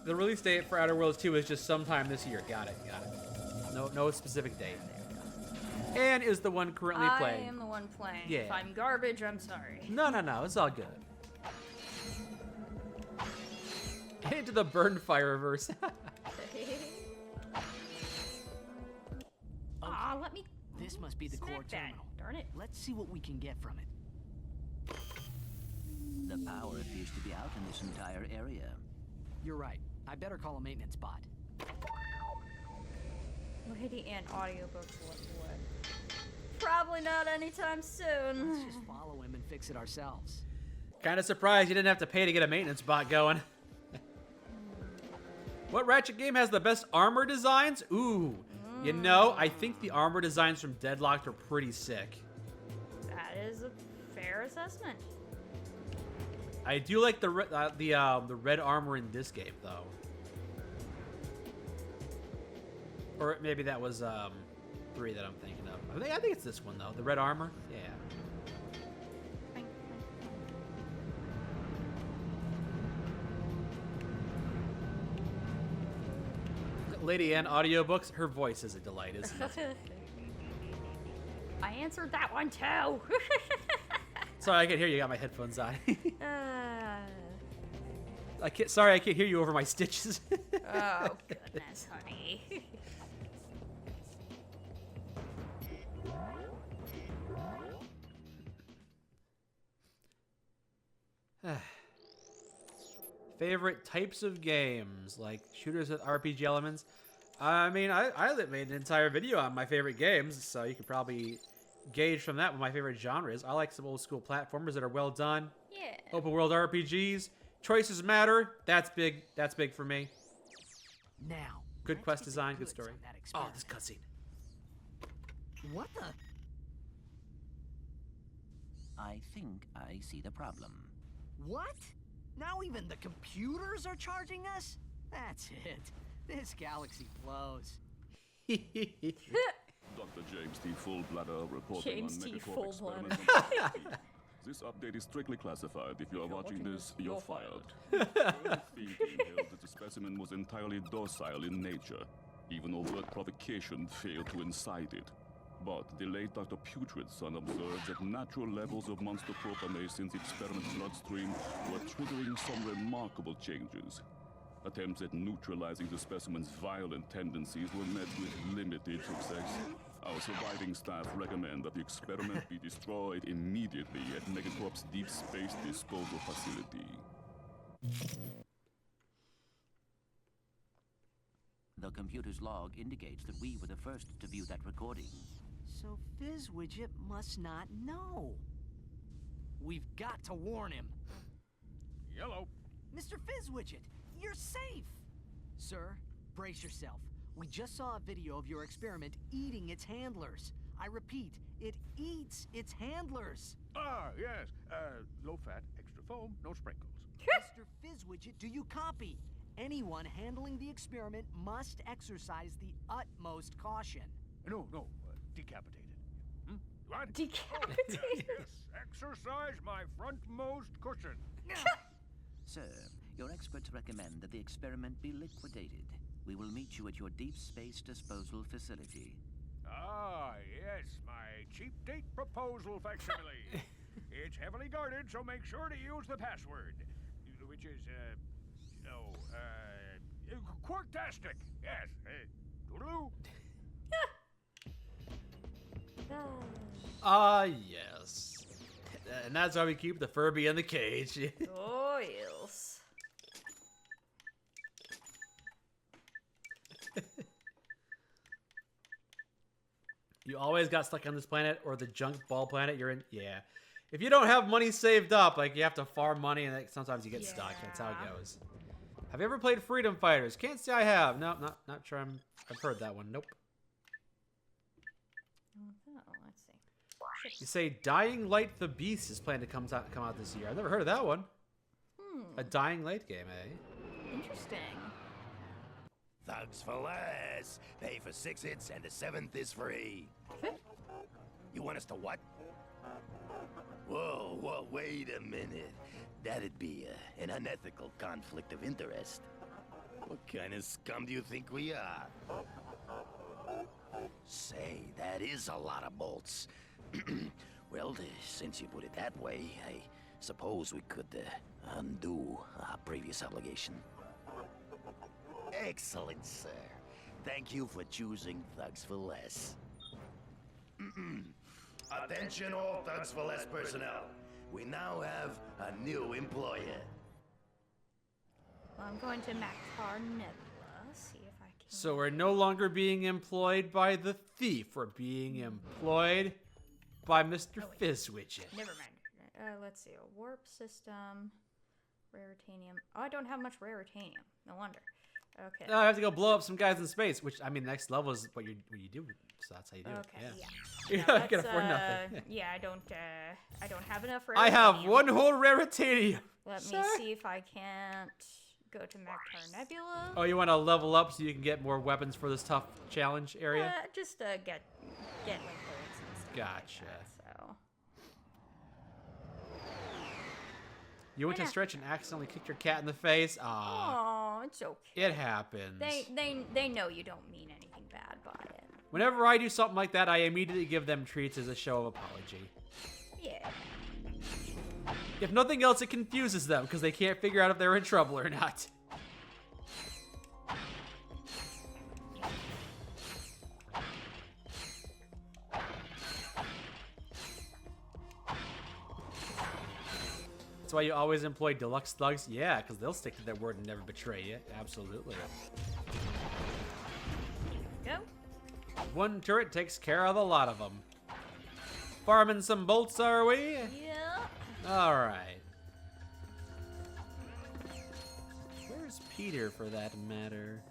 The release date for Outer Worlds 2 is just sometime this year. Got it. No specific date. Anne is the one currently playing. I am the one playing. Yeah. If I'm garbage, I'm sorry. No. It's all good. Into the burn fireverse. Aw, let me. This must be the core smack that. terminal. Darn it. Let's see what we can get from it. The power appears to be out in this entire area. You're right. I better call a maintenance bot. Lady and audiobooks, what? Probably not anytime soon. Let's just follow him and fix it ourselves. Kind of surprised you didn't have to pay to get a maintenance bot going. What Ratchet game has the best armor designs? Ooh. You know, I think the armor designs from Deadlocked are pretty sick. That is a fair assessment. I do like the red armor in this game, though. Or maybe that was 3 that I'm thinking of. I think it's this one though. The red armor. Yeah. Lady Ann audiobooks, her voice is a delight, isn't it? I answered that one too. Sorry, I can't hear you. I got my headphones on. uh, Sorry, I can't hear you over my stitches. oh goodness, honey. Favorite types of games, like shooters with RPG elements. I mean, I made an entire video on my favorite games, so you could probably gauge from that what my favorite genre is. I like some old school platformers that are well done. Yeah. Open world RPGs. Choices matter. That's big. That's big for me. Now. Good let's quest get the design, good goods story. on that Oh, experiment. this cutscene. What the? I think I see the problem. What? Now even the computers are charging us? That's it. This galaxy blows. Dr. James T. Fullbladder reporting James on T. Megacorp Fullbladder. experiment. This update is strictly classified. If you are watching this, you're fired. The field team held that the specimen was entirely docile in nature. Even overt provocation failed to incite it. But the late Dr. Putrid's son observed that natural levels of monster propanase in the experiment's bloodstream were triggering some remarkable changes. Attempts at neutralizing the specimen's violent tendencies were met with limited success. Our surviving staff recommend that the experiment be destroyed immediately at Megacorp's deep space disposal facility. The computer's log indicates that we were the first to view that recording. So Fizzwidget must not know. We've got to warn him. Yellow. Mr. Fizzwidget, you're safe! Sir, brace yourself. We just saw a video of your experiment eating its handlers. I repeat, it eats its handlers. Ah, yes. Low fat, extra foam, no sprinkles. Mr. Fizzwidget, do you copy? Anyone handling the experiment must exercise the utmost caution. No, decapitated. Hmm? What? Decapitated. Yes, exercise my frontmost cushion. Sir, your experts recommend that the experiment be liquidated. We will meet you at your deep space disposal facility. Ah, yes, my cheap date proposal facsimile. It's heavily guarded, so make sure to use the password, which is, Quarktastic. Yes, toodaloo. Yes. And that's why we keep the Furby in the cage. Oh, yes. You always got stuck on this planet or the junk ball planet you're in. Yeah. If you don't have money saved up, like you have to farm money and sometimes you get stuck. That's how it goes. Have you ever played Freedom Fighters? Can't say I have. No, not sure I've heard that one. Nope. Oh, let's see. You say Dying Light the Beast is planned to come out this year. I've never heard of that one. A Dying Light game, eh? Interesting. Thugs for less. Pay for 6 hits and the 7th is free. You want us to what? Whoa, wait a minute. That'd be an unethical conflict of interest. What kind of scum do you think we are? Say, that is a lot of bolts. Well, since you put it that way, I suppose we could undo our previous obligation. Excellent, sir. Thank you for choosing Thugs for Less. Attention all Thugs for Less personnel. We now have a new employer. Well, I'm going to Maktar Nebula. See if I can. So we're no longer being employed by the thief. We're being employed by Mr. Fizzwidget. Never mind. Let's see. A warp system. Raritanium. Oh, I don't have much raritanium. No wonder. Okay. No, I have to go blow up some guys in space, which, I mean, next level is what you do. So that's how you do it. Okay. Yeah. Yeah. You're not gonna afford nothing. Yeah, I don't have enough raritanium. I have one whole raritanium. Let me see if I can't go to Maktar Nebula. Oh, you want to level up so you can get more weapons for this tough challenge area? Just get like bullets and stuff. Gotcha. Like that, so. You went to stretch and accidentally kicked your cat in the face. Aw. Aw, it's okay. It happens. They know you don't mean anything bad by it. Whenever I do something like that, I immediately give them treats as a show of apology. Yeah. If nothing else, it confuses them because they can't figure out if they're in trouble or not. That's why you always employ deluxe thugs? Yeah, because they'll stick to their word and never betray you. Absolutely. Go. One turret takes care of a lot of them. Farming some bolts, are we? Yeah. Alright. Where's Peter, for that matter?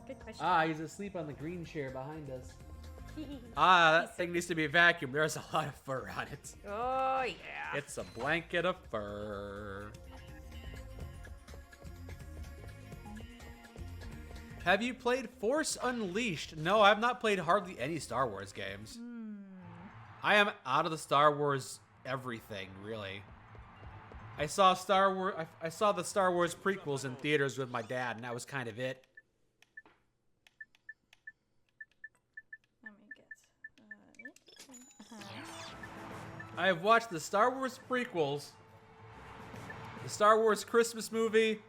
Good question. Ah, he's asleep on the green chair behind us. That thing needs to be vacuumed. There's a lot of fur on it. Oh, yeah. It's a blanket of fur. Have you played Force Unleashed? No, I've not played hardly any Star Wars games. I am out of the Star Wars everything, really. I saw I saw the Star Wars prequels in theaters with my dad, and that was kind of it. Let me get I have watched the Star Wars prequels, the Star Wars Christmas movie.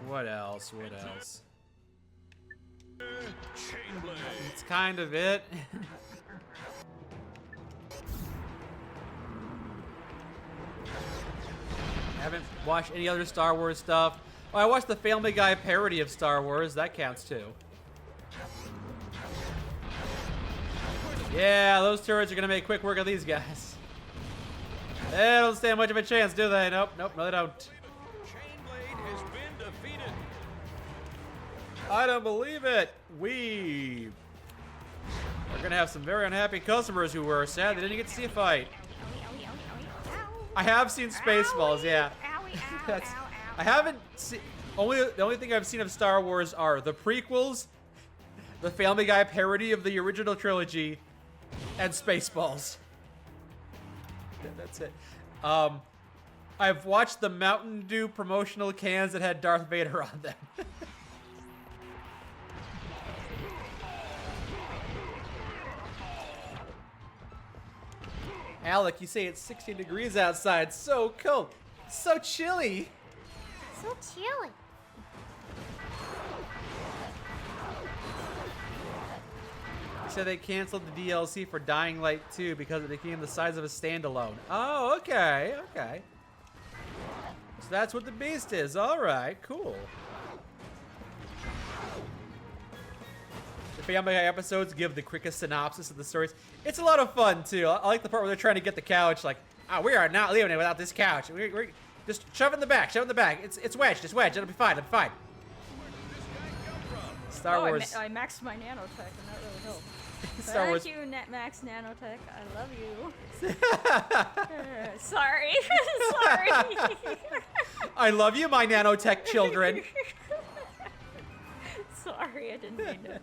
What else? What else? It's kind of it. I haven't watched any other Star Wars stuff. Oh, I watched the Family Guy parody of Star Wars. That counts too. Yeah, those turrets are gonna make quick work of these guys. They don't stand much of a chance, do they? Nope, no, they don't. I don't believe it. We are gonna have some very unhappy customers who were sad they didn't get to see a fight. I have seen Spaceballs, yeah. I haven't seen. The only thing I've seen of Star Wars are the prequels, the Family Guy parody of the original trilogy, and Spaceballs. That's it. I've watched the Mountain Dew promotional cans that had Darth Vader on them. Alec, you say it's 16 degrees outside. So cold. So chilly. So chilly. You said they canceled the DLC for Dying Light 2 because it became the size of a standalone. Oh, okay, okay. So that's what the beast is. All right, cool. The Family Guy episodes give the quickest synopsis of the stories. It's a lot of fun, too. I like the part where they're trying to get the couch, like, oh, we are not leaving it without this couch. We're just shove it in the back, shove it in the back. It's wedged, it'll be fine, it'll be fine. Star Wars. I maxed my nanotech, and that really helped. Star Wars. Thank you, Max Nanotech. I love you. Sorry. Sorry. I love you, my nanotech children. Sorry, I didn't mean to.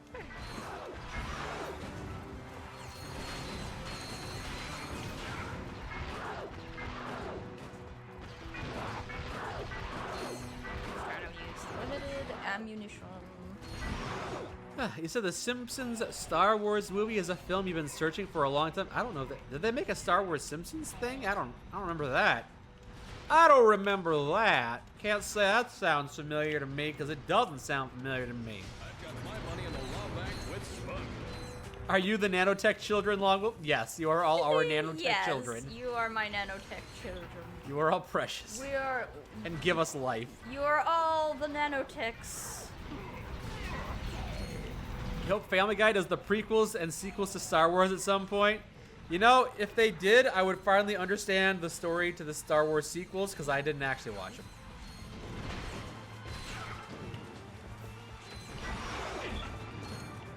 Limited ammunition. You said the Simpsons Star Wars movie is a film you've been searching for a long time. I don't know. Did they make a Star Wars Simpsons thing? I don't remember that. I don't remember that. Can't say that sounds familiar to me because it doesn't sound familiar to me. I've got my money in the law bank with Spud. Are you the nanotech children, Longwell? Yes, you are all our nanotech Yes, children. You are my nanotech children. You are all precious. We are. And give us life. You are all the nanotechs. You hope Family Guy does the prequels and sequels to Star Wars at some point. You know, if they did, I would finally understand the story to the Star Wars sequels because I didn't actually watch them.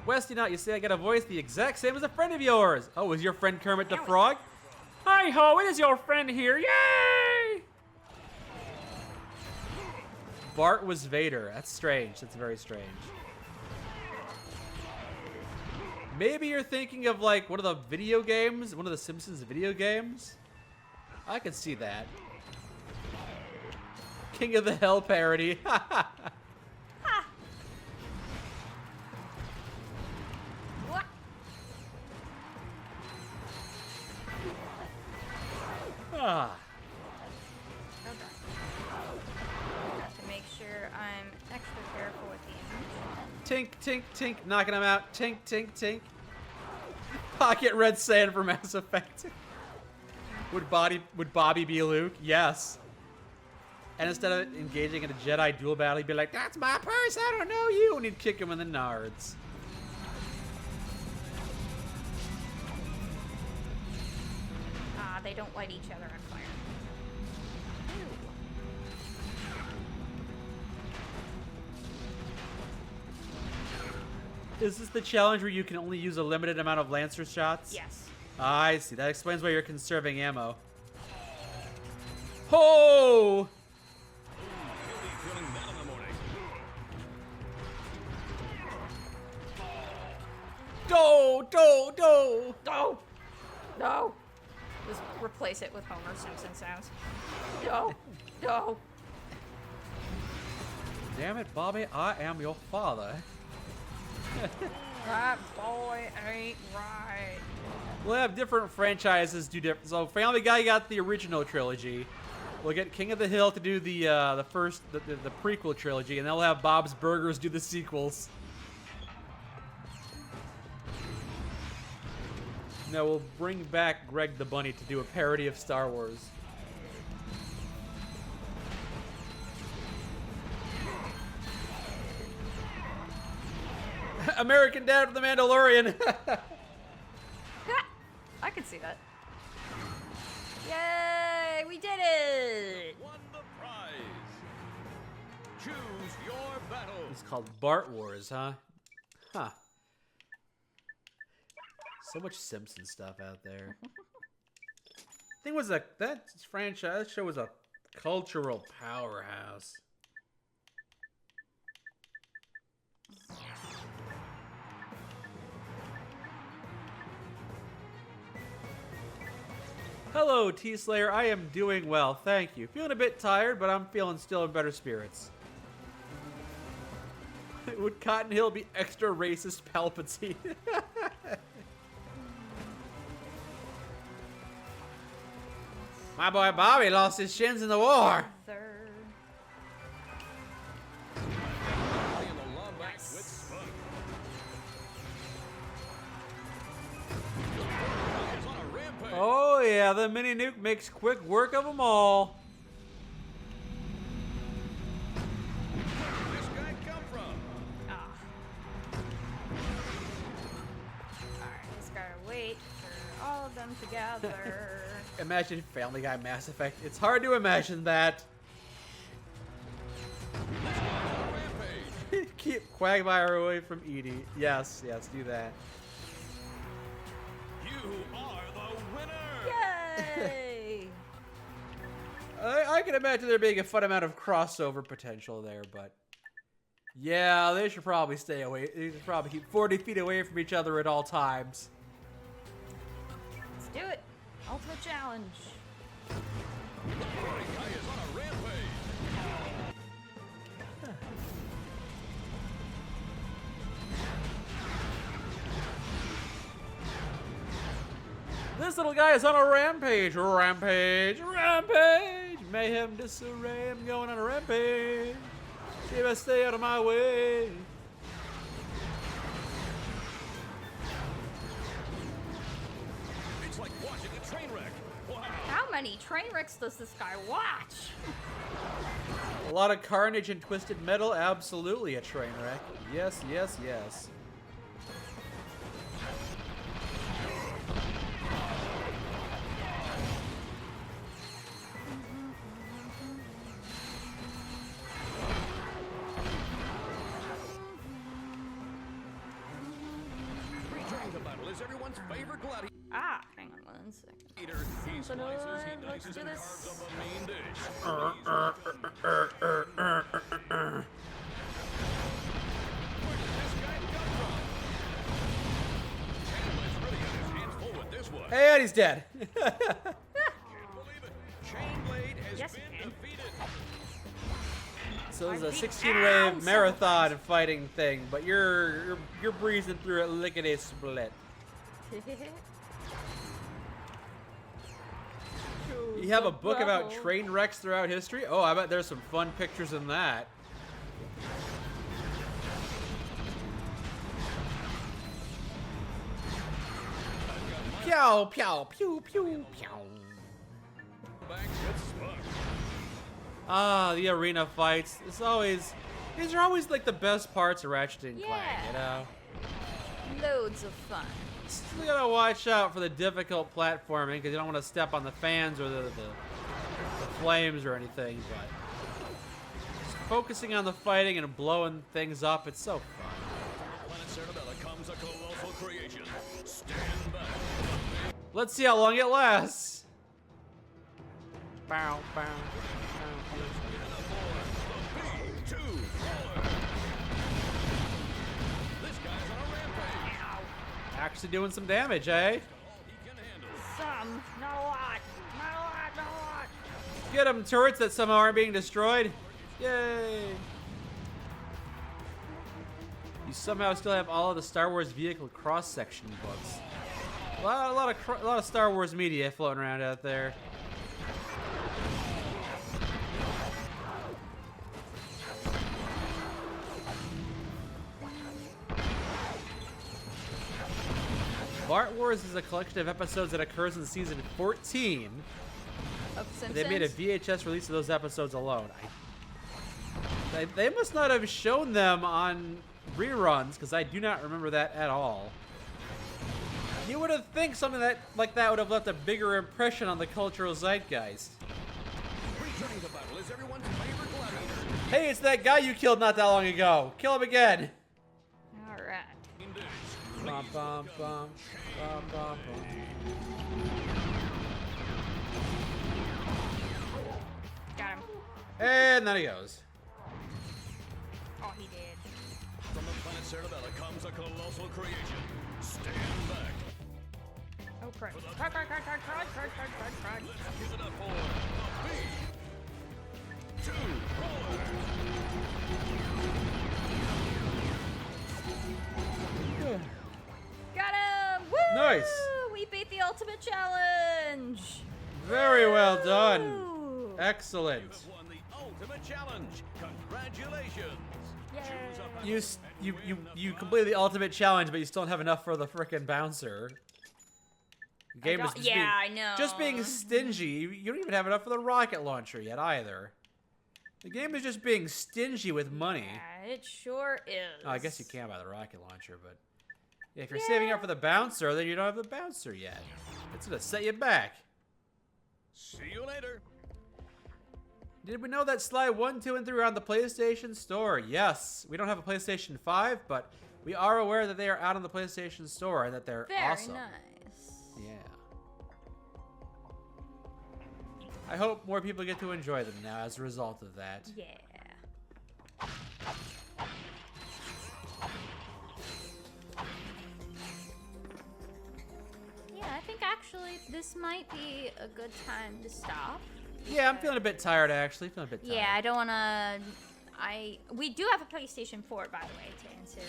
Westy Not, you say I got a voice the exact same as a friend of yours. Oh, is your friend Kermit the Frog? Hi ho, it is your friend here. Yay! Bart was Vader. That's strange. That's very strange. Maybe you're thinking of like one of the video games, one of the Simpsons video games. I could see that. King of the Hill parody. Ha! What? Ah. Okay. Have to make sure I'm extra careful with the image. Tink, tink, tink, knocking him out. Tink, tink, tink. Pocket red sand for Mass Effect. Would Bobby be Luke? Yes. And instead of engaging in a Jedi duel battle, he'd be like, "That's my purse, I don't know you," and he'd kick him in the nards. Ah, they don't light each other on fire. Is this the challenge where you can only use a limited amount of Lancer shots? Yes. I see. That explains why you're conserving ammo. Ho! Do! No! No! Just replace it with Homer Simpson sounds. No! No! Damn it, Bobby, I am your father. That boy ain't right. We'll have different franchises do different. So Family Guy got the original trilogy. We'll get King of the Hill to do the prequel trilogy, and then we'll have Bob's Burgers do the sequels. Now we'll bring back Greg the Bunny to do a parody of Star Wars. American Dad of the Mandalorian. I can see that. Yay! We did it! Won the prize. Choose your battle. It's called Bart Wars, huh? Huh. So much Simpson stuff out there. Thing was that franchise show was a cultural powerhouse. Hello, T-Slayer. I am doing well, thank you. Feeling a bit tired, but I'm feeling still in better spirits. Would Cotton Hill be extra racist Palpatine? My boy Bobby lost his shins in the war. Oh yeah, the mini nuke makes quick work of them all. Where did this guy come from? Alright, just gotta wait for all of them together. Imagine Family Guy Mass Effect. It's hard to imagine that. Keep Quagmire away from Edie. Yes, yes, do that. You are the winner! Yay! I can imagine there being a fun amount of crossover potential there, but yeah, they should probably stay away. They should probably keep 40 feet away from each other at all times. Let's do it. Ultimate challenge. The party guy is on a rampage. This little guy is on a rampage. Rampage, rampage. Mayhem, disarray. I'm going on a rampage. You better stay out of my way. It's like watching a train wreck. Wow. How many train wrecks does this guy watch? A lot of carnage and twisted metal. Absolutely a train wreck. Yes, yes, yes. Returning to battle is everyone's favorite gladiator. Ah, hang on one second. He slices, he Let's dices, do and this. carves up a main dish. Where did this guy come from? Chandler's really got his hands full with this one. And he's dead. Can't believe it. Chainblade has Yes, been you can. defeated. So this is a I'd be 16-wave down marathon fighting thing, but you're breezing through it lickety split. You have a book about train wrecks throughout history? Oh, I bet there's some fun pictures in that. Pew, pew, pew, pew, pew. Ah, the arena fights. These are always like the best parts of Ratchet and Clank, you know? Loads of fun. Still gotta watch out for the difficult platforming because you don't want to step on the fans or the flames or anything, but just focusing on the fighting and blowing things up, it's so fun. Let's see how long it lasts. Bow, bow, bow. Actually doing some damage, eh? Some, not a lot. Not a lot, not a lot. Get them, turrets that somehow aren't being destroyed. Yay! You somehow still have all of the Star Wars vehicle cross-section books. A lot of Star Wars media floating around out there. Bart Wars is a collection of episodes that occurs in season 14. Of Simpsons? They made a VHS release of those episodes alone. They must not have shown them on reruns because I do not remember that at all. You would have think something like that would have left a bigger impression on the cultural zeitgeist. Hey, it's that guy you killed not that long ago. Kill him again. All right. Bum, bum, bum, bum, bum, bum. Got him. And then he goes. Oh, he did. From the planet Cerebella comes a colossal creation. Stand back. Oh, crud. Crud. Let's give it up for the B2 roller. Got him! Woo! Nice. We beat the ultimate challenge. Very well done. Woo! Excellent. You have won the ultimate challenge. Congratulations. You completed the ultimate challenge, but you still don't have enough for the frickin' bouncer. The game is just I know. Just being stingy. You don't even have enough for the rocket launcher yet either. The game is just being stingy with money. Yeah, it sure is. Oh, I guess you can buy the rocket launcher, but if you're saving up for the bouncer, then you don't have the bouncer yet. It's gonna set you back. See you later. Did we know that Sly 1, 2, and 3 are on the PlayStation Store? Yes. We don't have a PlayStation 5, but we are aware that they are out on the PlayStation Store and that they're awesome. Very nice. Yeah. I hope more people get to enjoy them now as a result of that. Yeah. Yeah, I think actually this might be a good time to stop. Yeah, I'm feeling a bit tired actually. Feeling a bit tired. Yeah, I don't want to. We do have a PlayStation 4, by the way, to answer your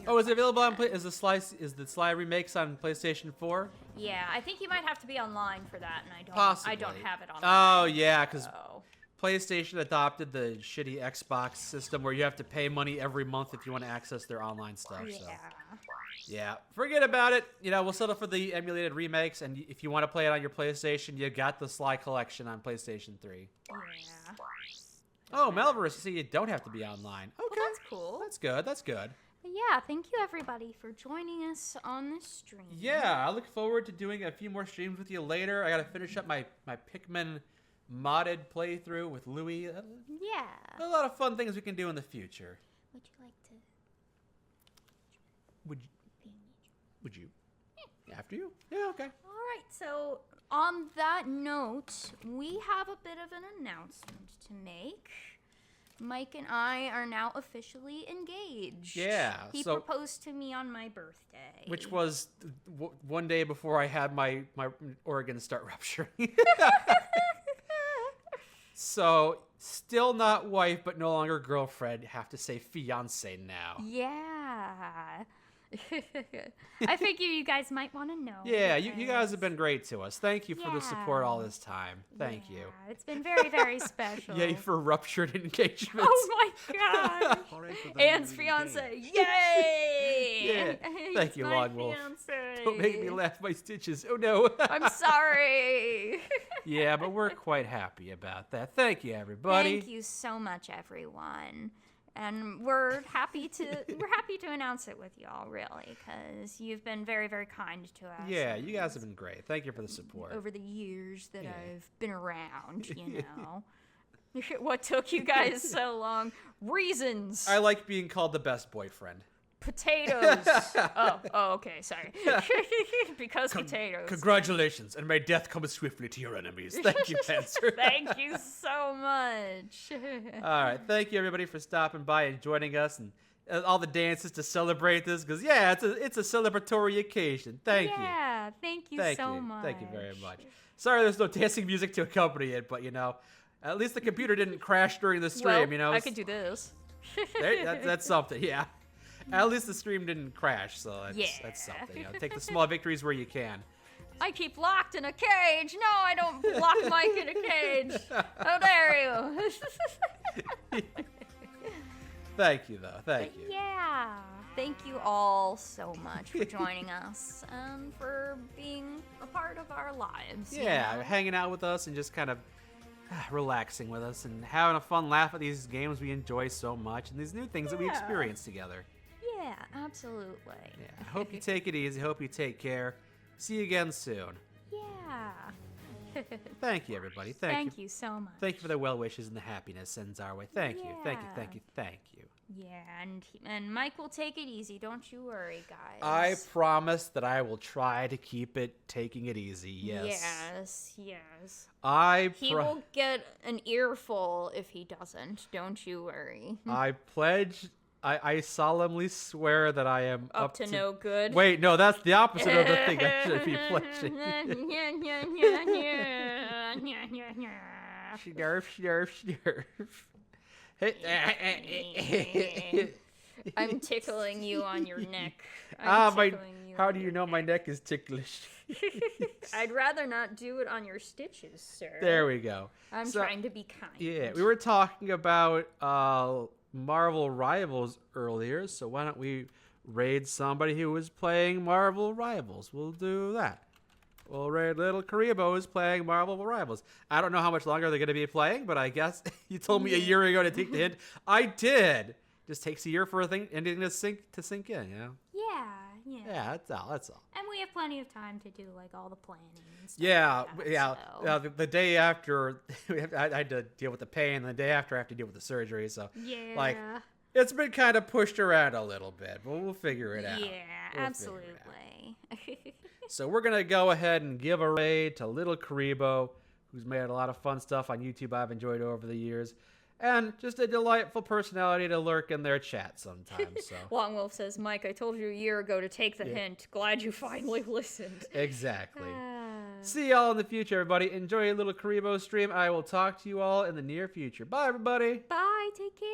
Oh, is it available on question. Is the Sly remakes on PlayStation 4? Yeah, I think you might have to be online for that, and I don't. Possibly. I don't have it online. Oh yeah, because so. PlayStation adopted the shitty Xbox system where you have to pay money every month if you want to access their online stuff. Yeah. So. Yeah, forget about it. You know, we'll settle for the emulated remakes, and if you want to play it on your PlayStation, you got the Sly collection on PlayStation 3. Yeah. Oh, Melverus, you see, you don't have to be online. Okay, Well, that's cool. That's good. That's good. But yeah, thank you everybody for joining us on this stream. Yeah, I look forward to doing a few more streams with you later. I gotta finish up my Pikmin modded playthrough with Louie. Yeah. A lot of fun things we can do in the future. Would you like to? Would you? After you? Yeah, okay. All right. So on that note, we have a bit of an announcement to make. Mike and I are now officially engaged. Yeah, He so- proposed to me on my birthday. Which was one day before I had my organs start rupturing. So Still not wife, but no longer girlfriend. Have to say fiance now. Yeah. I figure you guys might want to know. Yeah, you guys have been great to us. Thank you for the support all this time. Thank you. It's been very, very special. Yay for ruptured engagements. Oh my god. Anne's fiance. Yay! Yeah. Thank you, my Long Wolf. fiance. Don't make me laugh my stitches. Oh no. I'm sorry. Yeah, but we're quite happy about that. Thank you, everybody. Thank you so much, everyone. And we're happy to announce it with y'all, really, because you've been very, very kind to us. Yeah, you guys have been great. Thank you for the support. Over the years that I've been around, you know. What took you guys so long? Reasons. I like being called the best boyfriend. Potatoes. oh, okay, sorry. Because potatoes. Congratulations, and may death come swiftly to your enemies. Thank you, Panzer. Thank you so much. All right, thank you everybody for stopping by and joining us, and all the dances to celebrate this, because yeah, it's a celebratory occasion. Thank you. Yeah, thank you so much. Thank you very much. Sorry, there's no dancing music to accompany it, but you know, at least the computer didn't crash during the stream. Well, you know, I could do this. That's something. Yeah. At least the stream didn't crash, so that's something. You know, take the small victories where you can. I keep locked in a cage. No, I don't lock Mike in a cage. How dare you? Thank you, though. Thank you. Yeah. Thank you all so much for joining us and for being a part of our lives. Yeah, you know? hanging out with us and just kind of relaxing with us and having a fun laugh at these games we enjoy so much and these new things that we experience together. Yeah, absolutely. Yeah, I hope you take it easy. Hope you take care. See you again soon. Yeah. Thank you, everybody. Thank you so much. Thank you for the well wishes and the happiness sends our way. Thank you. Thank you. Thank you. Thank you. Yeah, and Mike will take it easy. Don't you worry, guys. I promise that I will try to keep it taking it easy. Yes. Yes. He will get an earful if he doesn't. Don't you worry. I pledge. I solemnly swear that I am up to no good. Wait, no, that's the opposite of the thing I should be pledging. Snurf. I'm tickling you on your neck. How do you know my neck is ticklish? I'd rather not do it on your stitches, sir. There we go. I'm trying to be kind. Yeah, we were talking about Marvel Rivals earlier, so why don't we raid somebody who was playing Marvel Rivals? We'll do that. We'll raid little Karibo who's playing Marvel Rivals. I don't know how much longer they're going to be playing, but I guess you told me a year ago to take the hint. I did. Just takes a year for anything to sink in, you know? Yeah, that's all. And we have plenty of time to do like all the planning and stuff. Yeah. The day after, I had to deal with the pain. And the day after, I have to deal with the surgery. So, like, it's been kind of pushed around a little bit, but we'll figure it out. Yeah, absolutely. So we're gonna go ahead and give a raid to Little Karibo, who's made a lot of fun stuff on YouTube I've enjoyed over the years. And just a delightful personality to lurk in their chat sometimes. So. Long Wolf says, Mike, I told you a year ago to take the hint. Glad you finally listened. Exactly. See y'all in the future, everybody. Enjoy a Little Karibo stream. I will talk to you all in the near future. Bye, everybody. Bye. Take care.